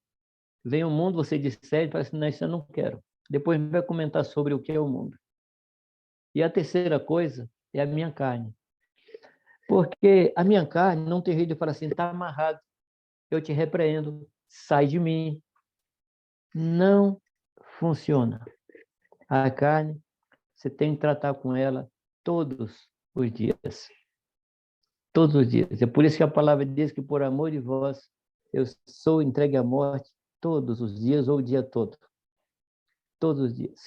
Vem o mundo, você disser, fala assim, não, isso eu não quero. Depois vai comentar sobre o que é o mundo. E a terceira coisa é a minha carne. Porque a minha carne não tem jeito de falar assim, está amarrado, eu te repreendo, sai de mim. Não funciona. A carne, você tem que tratar com ela todos os dias. Todos os dias. É por isso que a palavra diz que por amor de vós, eu sou entregue à morte todos os dias ou o dia todo. Todos os dias.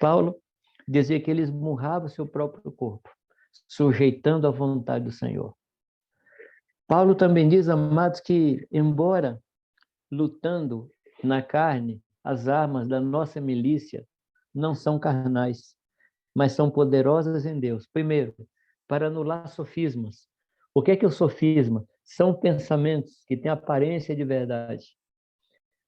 Paulo dizia que ele esmurrava o seu próprio corpo, sujeitando à vontade do Senhor. Paulo também diz, amados, que embora lutando na carne, as armas da nossa milícia não são carnais, mas são poderosas em Deus. Primeiro, para anular sofismas. O que é o sofisma? São pensamentos que têm aparência de verdade.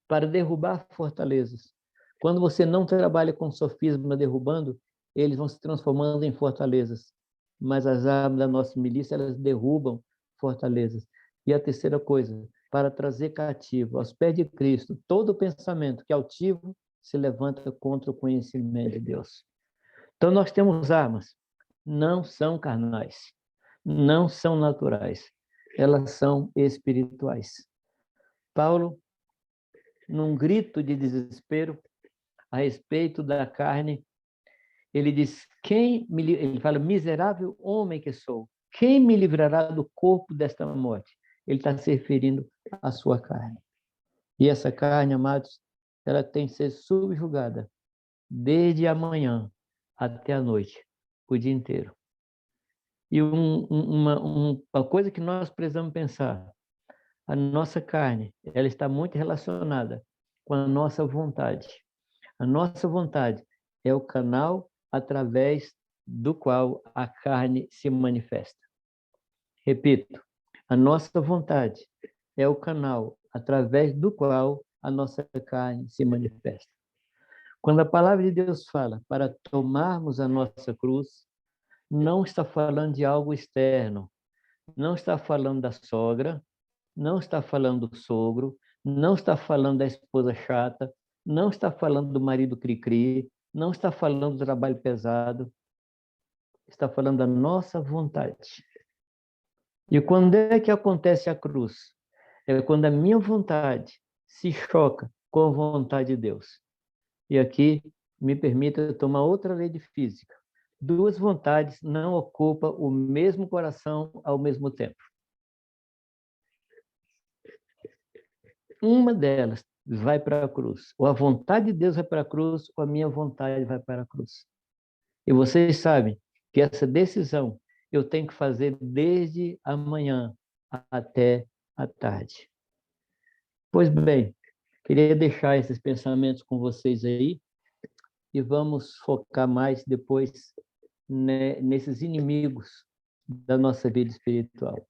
Para derrubar fortalezas. Quando você não trabalha com sofisma derrubando, eles vão se transformando em fortalezas. Mas as armas da nossa milícia, elas derrubam fortalezas. E a terceira coisa, para trazer cativo aos pés de Cristo, todo pensamento que é altivo se levanta contra o conhecimento de Deus. Então, nós temos armas, não são carnais, não são naturais, elas são espirituais. Paulo, num grito de desespero a respeito da carne, ele diz, ele fala, miserável homem que sou, quem me livrará do corpo desta morte? Ele está se referindo à sua carne. E essa carne, amados, ela tem que ser subjugada desde a manhã até a noite, o dia inteiro. E uma coisa que nós precisamos pensar, a nossa carne, ela está muito relacionada com a nossa vontade. A nossa vontade é o canal através do qual a carne se manifesta. Repito, a nossa vontade é o canal através do qual a nossa carne se manifesta. Quando a palavra de Deus fala para tomarmos a nossa cruz, não está falando de algo externo, não está falando da sogra, não está falando do sogro, não está falando da esposa chata, não está falando do marido cri-cri, não está falando do trabalho pesado. está falando da nossa vontade. E quando é que acontece a cruz? É quando a minha vontade se choca com a vontade de Deus. E aqui me permita tomar outra lei de física. Duas vontades não ocupam o mesmo coração ao mesmo tempo. Uma delas vai para a cruz. Ou a vontade de Deus vai para a cruz, ou a minha vontade vai para a cruz. E vocês sabem que essa decisão eu tenho que fazer desde amanhã até a tarde. Pois bem, queria deixar esses pensamentos com vocês aí e vamos focar mais depois, né, nesses inimigos da nossa vida espiritual.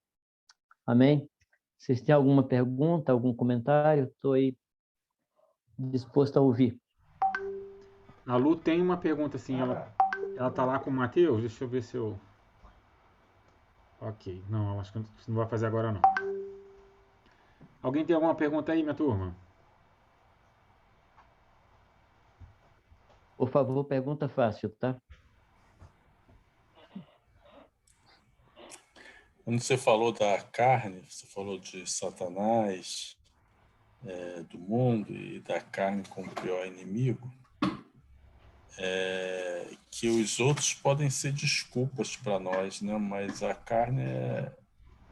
Amém? Vocês têm alguma pergunta, algum comentário? Estou aí disposto a ouvir. A Lu tem uma pergunta assim, ela tá lá com o Matheus? Deixa eu ver se eu... Ok, não, acho que não vai fazer agora não. Alguém tem alguma pergunta aí, minha turma? Por favor, pergunta fácil, tá? Quando você falou da carne, você falou de Satanás, do mundo e da carne como pior inimigo, que os outros podem ser desculpas para nós, né? Mas a carne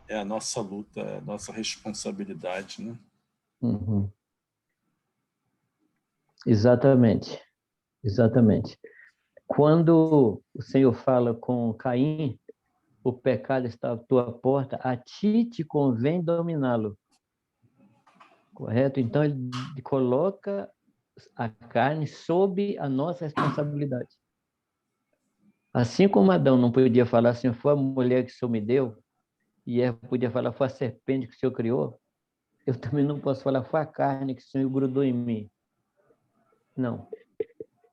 é a nossa luta, é a nossa responsabilidade, né? Uhum. Exatamente, exatamente. Quando o Senhor fala com Caim, o pecado está à tua porta, a ti te convém dominá-lo. Correto? Então, ele coloca a carne sob a nossa responsabilidade. Assim como Adão não podia falar assim, foi a mulher que o Senhor me deu, e Eva podia falar, foi a serpente que o Senhor criou, eu também não posso falar, foi a carne que o Senhor grudou em mim. Não.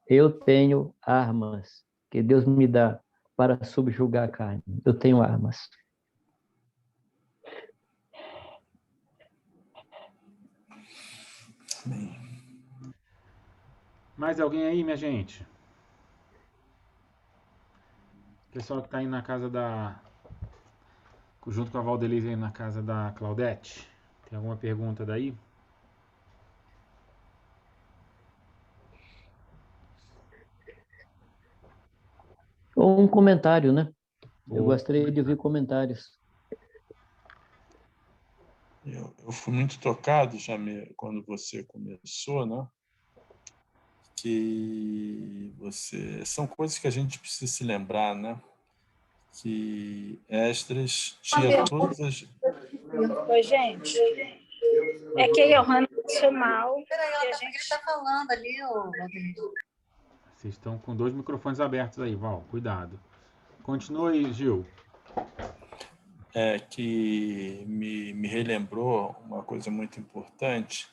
Eu tenho armas que Deus me dá para subjugar a carne. Eu tenho armas. Mais alguém aí, minha gente? Pessoal que está aí na casa da... junto com a Valdelise aí na casa da Claudete. Tem alguma pergunta daí? Ou um comentário, né? Eu gostaria de ouvir comentários. Eu fui muito tocado, Jamê, quando você começou, né? Que são coisas que a gente precisa se lembrar, né? Que Esdras tinha todas as... Oi, gente. É que a Johanna passou mal. Peraí, a gente está falando ali, ô Vocês estão com 2 microfones abertos aí, Val. Cuidado. Continua aí, Gil. Que me relembrou uma coisa muito importante,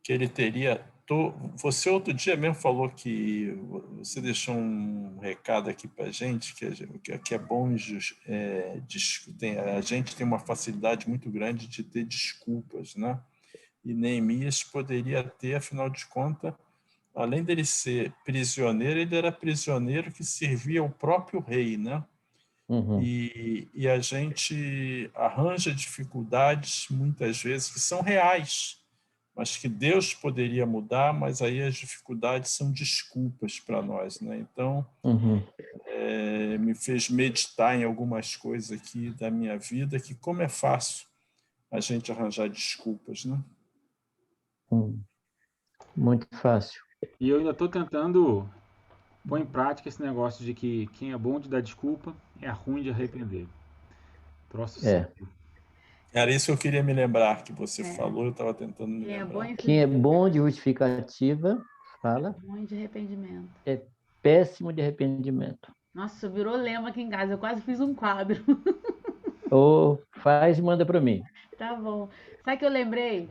que ele teria... Você outro dia mesmo falou que você deixou um recado aqui para a gente, que é bom, a gente tem uma facilidade muito grande de ter desculpas, né? E Neemias poderia ter, afinal de contas, além dele ser prisioneiro, ele era prisioneiro que servia ao próprio rei, né? Uhum. E a gente arranja dificuldades, muitas vezes, que são reais, mas que Deus poderia mudar, mas aí as dificuldades são desculpas para nós, né? Então, me fez meditar em algumas coisas aqui da minha vida, que como é fácil a gente arranjar desculpas, né? Muito fácil. E eu ainda estou tentando pôr em prática esse negócio de que quem é bom de dar desculpa é ruim de arrepender. Troço sério. Era isso que eu queria me lembrar, que você falou, eu estava tentando me lembrar. Quem é bom de justificativa, fala. Ruim de arrependimento. É péssimo de arrependimento. Nossa, virou lema aqui em casa. Eu quase fiz um quadro. Ou faz e manda para mim. Tá bom. Sabe o que eu lembrei?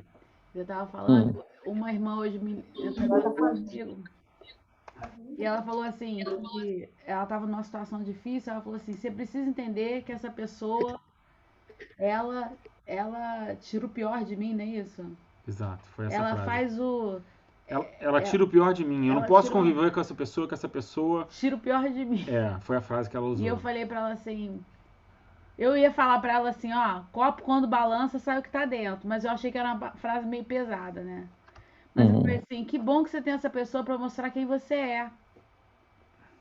Eu tava falando, uma irmã hoje entrou comigo. E ela falou assim, que ela estava numa situação difícil, ela falou assim, você precisa entender que essa pessoa, ela tira o pior de mim, não é isso? Exato, foi essa Ela frase. faz Ela tira o pior de mim. Eu não ela posso tirou- conviver com essa pessoa, Tira o pior de mim. Foi a frase que ela usou. E eu falei pra ela assim, eu ia falar pra ela assim, ó, copo quando balança sai o que tá dentro, mas eu achei que era uma frase meio pesada, né? Mas eu falei assim, que bom que você tem essa pessoa pra mostrar quem você é.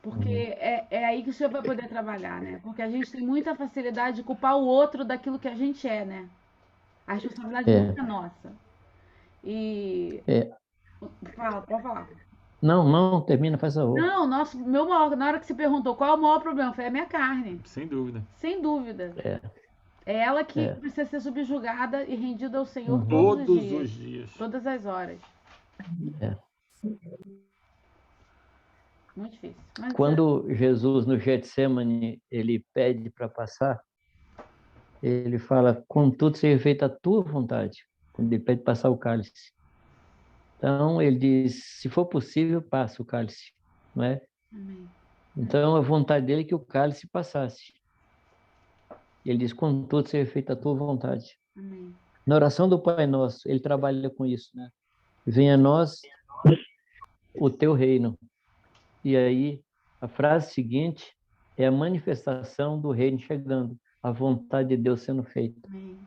Porque é aí que o senhor vai poder trabalhar, né? Porque a gente tem muita facilidade de culpar o outro daquilo que a gente é, né? A responsabilidade nunca é nossa. E. É. Fala, pode falar. Não, não, termina, faz favor. Não, meu maior, na hora que você perguntou qual é o maior problema, foi a minha carne. Sem dúvida. Sem dúvida. É. É ela que É. precisa ser subjugada e rendida ao Senhor Todos todos os dias. todas as horas. É. Muito difícil. Mas Quando Jesus, no Getsemane, ele pede para passar, ele fala, contudo seja feita a tua vontade, quando ele pede passar o cálice. Então, ele diz, se for possível, passa o cálice, não é? Amém. Então, a vontade dele é que o cálice passasse. Ele diz, contudo seja feita a tua vontade. Amém. Na oração do Pai Nosso, ele trabalha com isso, né? Venha a nós o teu reino. E aí, a frase seguinte é a manifestação do reino chegando, a vontade de Deus sendo feita. Amém.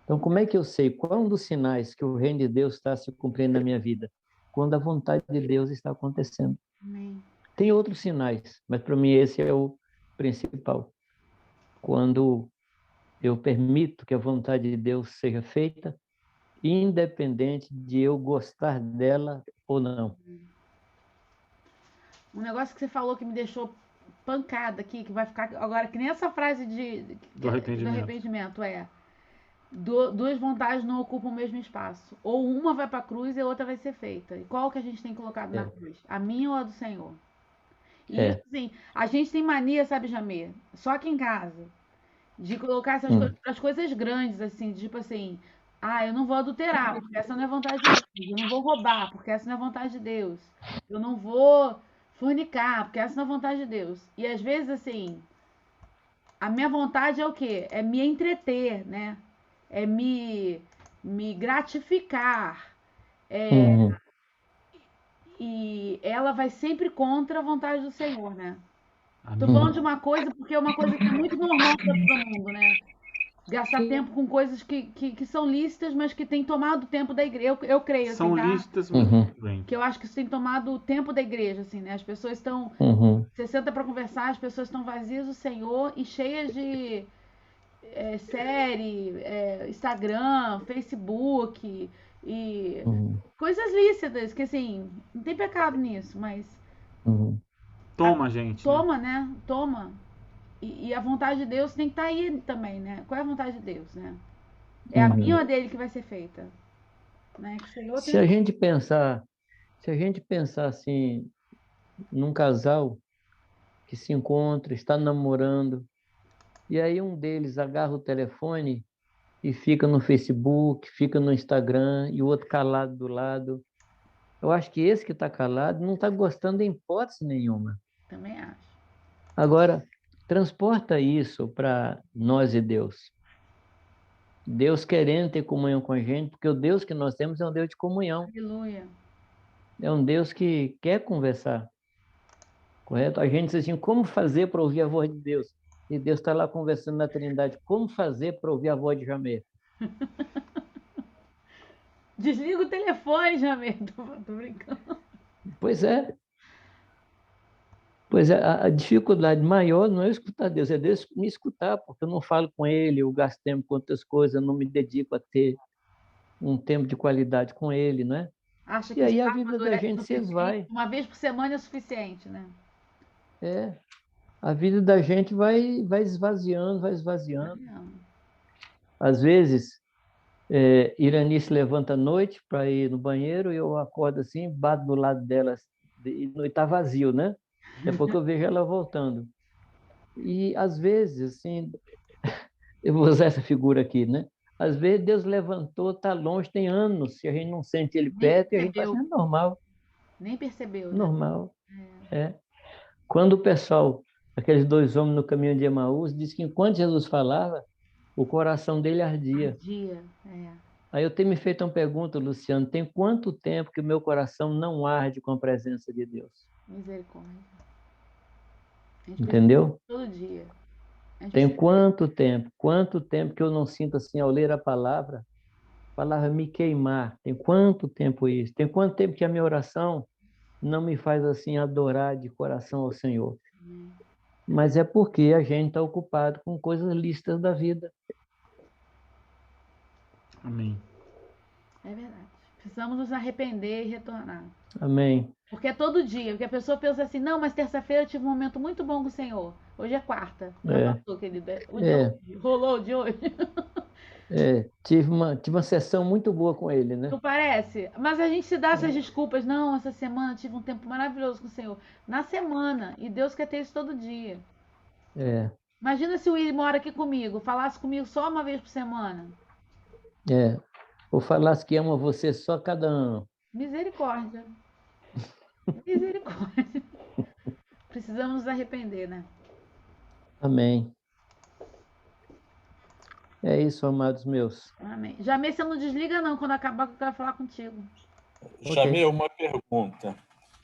Então, como é que eu sei qual é um dos sinais que o reino de Deus está se cumprindo na minha vida? Quando a vontade de Deus está acontecendo. Amém. Tem outros sinais, mas para mim esse é o principal. Quando eu permito que a vontade de Deus seja feita, independente de eu gostar dela ou não. Um negócio que você falou que me deixou pancada aqui, que vai ficar agora que nem essa frase Do arrependimento. arrependimento é duas vontades não ocupam o mesmo espaço. Ou uma vai para a cruz e a outra vai ser feita. E qual que a gente tem colocado na cruz? A minha ou a do Senhor? E isso, assim, a gente tem mania, sabe, Jamê? Só aqui em casa, de colocar as coisas grandes, assim, tipo assim, eu não vou adulterar, porque essa não é vontade de Deus. Eu não vou roubar, porque essa não é vontade de Deus. Eu não vou fornicar, porque essa não é vontade de Deus. E às vezes, assim, a minha vontade é o quê? É me entreter, né? É me gratificar. E ela vai sempre contra a vontade do Senhor, né? Tô falando de uma coisa porque é uma coisa que é muito normal para todo mundo, né? Gastar tempo com coisas que são lícitas, mas que tem tomado o tempo da igreja. Eu creio, São assim, tá? lícitas, mas muito bem. Que eu acho que isso tem tomado o tempo da igreja, assim, né? As pessoas estão... Você senta para conversar, as pessoas estão vazias do Senhor e cheias de série, Instagram, Facebook e coisas lícitas, que assim, não tem pecado nisso, mas Toma, gente. toma, né? Toma. E a vontade de Deus tem que estar aí também, né? Qual é a vontade de Deus, né? É a minha ou a dele que vai ser feita? Né? Que o Senhor Se a gente pensar assim, num casal que se encontra, está namorando, e aí um deles agarra o telefone e fica no Facebook, fica no Instagram, e o outro calado do lado. Eu acho que esse que está calado não está gostando em hipótese nenhuma. Também acho. Agora, transporta isso para nós e Deus. Deus querendo ter comunhão com a gente, porque o Deus que nós temos é um Deus de comunhão. Aleluia. É um Deus que quer conversar. Correto? A gente diz assim, como fazer para ouvir a voz de Deus? E Deus está lá conversando na Trindade. Como fazer para ouvir a voz de Jamê? Desliga o telefone, Jamê. Tô brincando. Pois é. Pois é, a dificuldade maior não é escutar Deus, é Deus me escutar, porque eu não falo com Ele, eu gasto tempo com outras coisas, eu não me dedico a ter um tempo de qualidade com Ele, né? Acha E que aí a vida da gente se esvai. uma vez por semana é suficiente, né? A vida da gente vai esvaziando, vai esvaziando. Às vezes, Irani se levanta à noite para ir no banheiro e eu acordo assim, bato do lado dela e está vazio, né? Depois que eu vejo ela voltando. E às vezes, assim, eu vou usar essa figura aqui, né? Às vezes Deus levantou, está longe, tem anos, que a gente não sente Ele perto e a gente está achando normal. Nem percebeu, né? Normal. Quando o pessoal, aqueles dois homens no caminho de Emaús, diz que enquanto Jesus falava, o coração dele ardia. Aí eu tenho me feito uma pergunta, Luciano, tem quanto tempo que o meu coração não arde com a presença de Deus? Misericórdia. A gente precisa Entendeu? todo dia. A gente Tem precisa... quanto tempo que eu não sinto assim ao ler a palavra me queimar. Tem quanto tempo isso? Tem quanto tempo que a minha oração não me faz assim adorar de coração ao Senhor? Mas é porque a gente está ocupado com coisas listas da vida. Amém. É verdade. Precisamos nos arrepender e retornar. Amém. Porque é todo dia. Porque a pessoa pensa assim, não, mas terça-feira eu tive um momento muito bom com o Senhor. Hoje é quarta. Já É, passou, querida. O de é, hoje. Rolou o de hoje. tive uma sessão muito boa com ele, né? Não parece? Mas a gente se dá essas desculpas. Não, essa semana eu tive um tempo maravilhoso com o Senhor. Na semana. E Deus quer ter isso todo dia. É, Imagina se o Willi mora aqui comigo, falasse comigo só uma vez por semana. é. Ou falasse que ama você só cada ano. Misericórdia. Misericórdia. Precisamos nos arrepender, né? Amém. É isso, amados meus. Amém. Jamê, você não desliga não, quando acabar que eu quero falar contigo. Jamê, uma pergunta.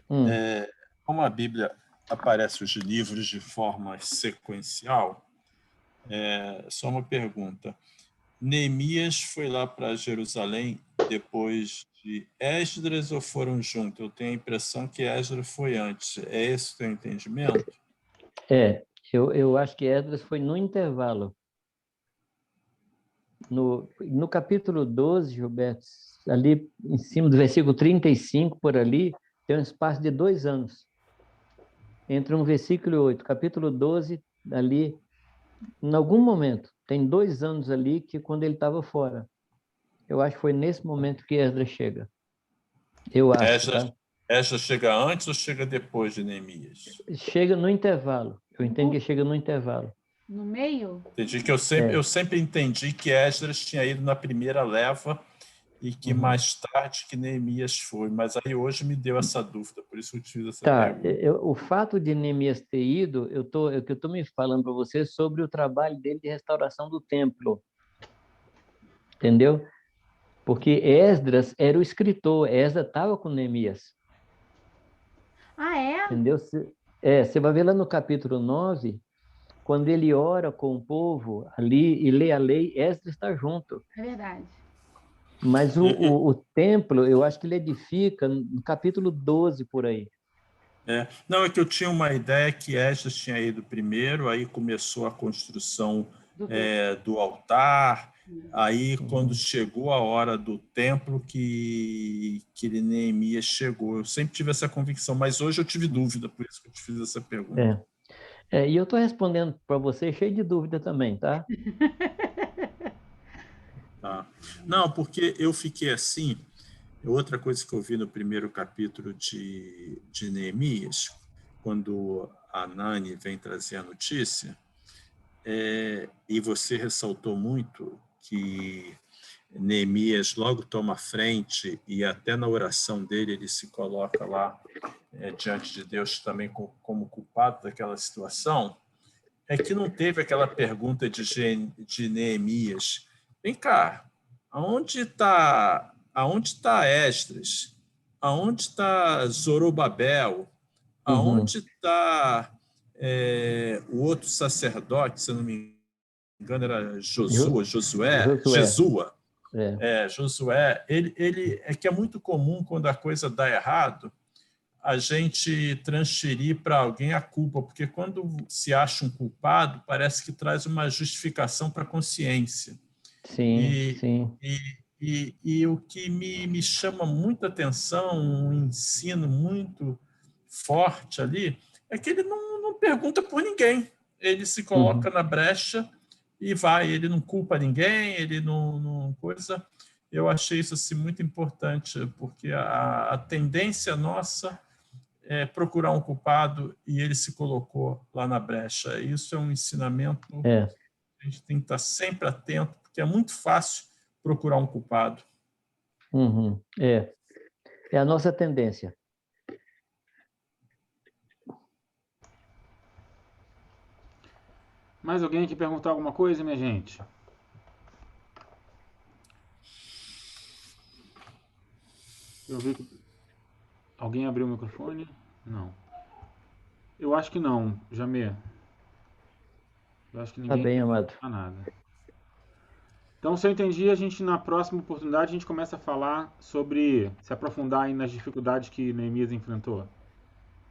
Hum, Como a Bíblia aparece os livros de forma sequencial, só uma pergunta. Neemias foi lá para Jerusalém depois de Esdras ou foram juntos? Eu tenho a impressão que Esdras foi antes. É esse o teu entendimento? eu acho que Esdras foi no intervalo. No capítulo 12, Gilberto, ali em cima do versículo 35, por ali, tem um espaço de 2 anos. Entre um versículo e 8. Capítulo 12, ali, em algum momento, tem 2 anos ali que quando ele estava fora. Eu acho que foi nesse momento que Esdras chega. Eu acho, tá? Esdras chega antes ou chega depois de Neemias? Chega no intervalo. Eu entendo que chega no intervalo. No meio? Entendi que eu sempre entendi que Esdras tinha ido na primeira leva e que mais tarde que Neemias foi, mas aí hoje me deu essa dúvida, por isso eu te fiz essa pergunta. O fato de Neemias ter ido, eu estou me falando para você sobre o trabalho dele de restauração do templo, entendeu? Porque Esdras era o escritor, Esdras estava com Neemias, Ah, é? entendeu? Você vai ver lá no capítulo 9, quando ele ora com o povo ali e lê a lei, Esdras está junto. É verdade. Mas o templo, eu acho que ele edifica no capítulo 12, por aí. Não, é que eu tinha uma ideia que Esdras tinha ido primeiro, aí começou a construção do altar, aí quando chegou a hora do templo que Neemias chegou. Eu sempre tive essa convicção, mas hoje eu tive dúvida, por isso que eu te fiz essa pergunta. E eu estou respondendo para você cheio de dúvida também, tá? Tá. Não, porque eu fiquei assim. Outra coisa que eu vi no primeiro capítulo de Neemias, quando a Nani vem trazer a notícia, e você ressaltou muito que Neemias logo toma frente e até na oração dele ele se coloca lá diante de Deus também como culpado daquela situação, é que não teve aquela pergunta de Neemias. Vem cá, aonde está Esdras? Aonde está Zorobabel? Aonde está o outro sacerdote, se eu não me engano, era Josué. Josué. Ele é que é muito comum quando a coisa dá errado, a gente transferir para alguém a culpa, porque quando se acha um culpado, parece que traz uma justificação para a consciência. Sim. E o que me chama muita atenção, um ensino muito forte ali, é que ele não pergunta por ninguém. Ele se coloca na brecha e vai. Ele não culpa ninguém, ele não coisa. Eu achei isso assim, muito importante, porque a tendência nossa é procurar um culpado e ele se colocou lá na brecha. Isso é um ensinamento que a gente tem que estar sempre atento, porque é muito fácil procurar um culpado. É a nossa tendência. Mais alguém que perguntar alguma coisa, minha gente? Eu vi que alguém abriu o microfone? Não. Eu acho que não, Jamê. Eu acho que Tá ninguém bem, amado. tá nada. Então, se eu entendi, a gente na próxima oportunidade a gente começa a falar sobre se aprofundar aí nas dificuldades que Neemias enfrentou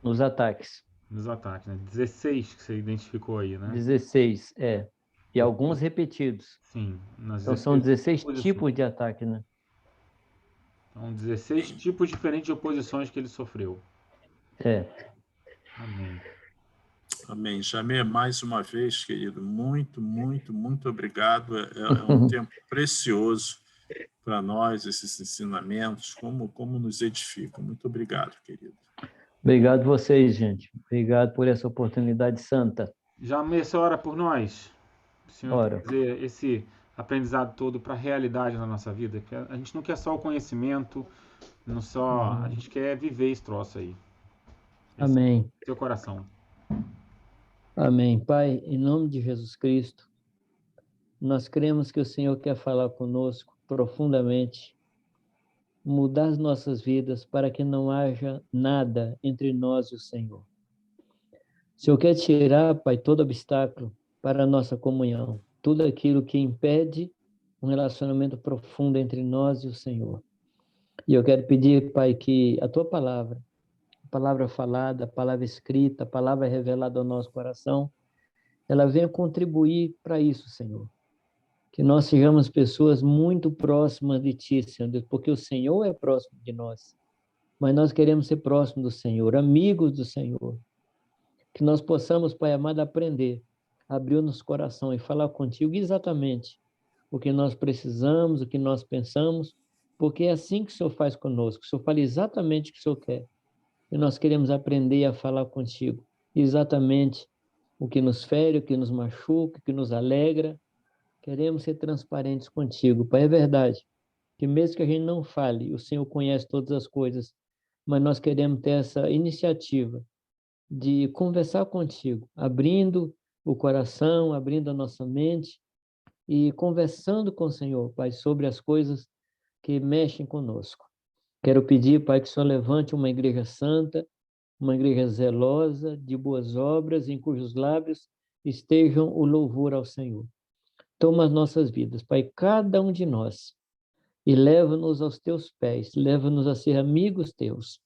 Nos ataques. nos ataques, né? 16 que você identificou aí, né? 16, é. E alguns repetidos. Sim, nas Então são 16 oposições. tipos de ataque, né? São 16 tipos diferentes de oposições que ele sofreu. É. Amém. Amém. Jamê, mais uma vez, querido, muito, muito, muito obrigado. É um tempo precioso para nós, esses ensinamentos, como nos edificam. Muito obrigado, querido. Obrigado vocês, gente. Obrigado por essa oportunidade santa. Jamê, você ora por nós? O Senhor Ora. trazer esse aprendizado todo para a realidade na nossa vida. Que a gente não quer só o conhecimento, não só, a gente quer viver esse troço aí. Amém. Seu coração. Amém. Pai, em nome de Jesus Cristo, nós cremos que o Senhor quer falar conosco profundamente, mudar as nossas vidas para que não haja nada entre nós e o Senhor. O Senhor quer tirar, Pai, todo obstáculo para a nossa comunhão, tudo aquilo que impede um relacionamento profundo entre nós e o Senhor. E eu quero pedir, Pai, que a Tua palavra, a palavra falada, a palavra escrita, a palavra revelada ao nosso coração, ela venha contribuir para isso, Senhor. Que nós sejamos pessoas muito próximas de Ti, Senhor Deus, porque o Senhor é próximo de nós. Mas nós queremos ser próximos do Senhor, amigos do Senhor. Que nós possamos, Pai amado, aprender, abrir o nosso coração e falar contigo exatamente o que nós precisamos, o que nós pensamos, porque é assim que o Senhor faz conosco. O Senhor fala exatamente o que o Senhor quer. E nós queremos aprender a falar contigo exatamente o que nos fere, o que nos machuca, o que nos alegra. Queremos ser transparentes contigo, Pai. É verdade que mesmo que a gente não fale, o Senhor conhece todas as coisas, mas nós queremos ter essa iniciativa de conversar contigo, abrindo o coração, abrindo a nossa mente e conversando com o Senhor, Pai, sobre as coisas que mexem conosco. Quero pedir, Pai, que o Senhor levante uma igreja santa, uma igreja zelosa, de boas obras, em cujos lábios estejam o louvor ao Senhor. Toma as nossas vidas, Pai, cada um de nós, e leva-nos aos teus pés, leva-nos a ser amigos teus,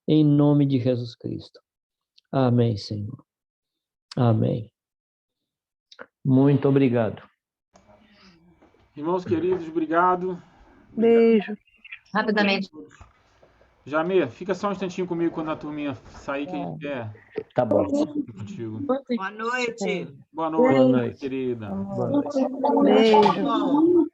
em nome de Jesus Cristo. Amém, Senhor. Amém. Muito obrigado. Irmãos queridos, obrigado. Beijo. Rapidamente. Jamê, fica só um instantinho comigo quando a turminha sair, que a gente quer Tá bom. contigo. Boa noite. Boa noite, Boa noite. querida. Boa noite. Beijo.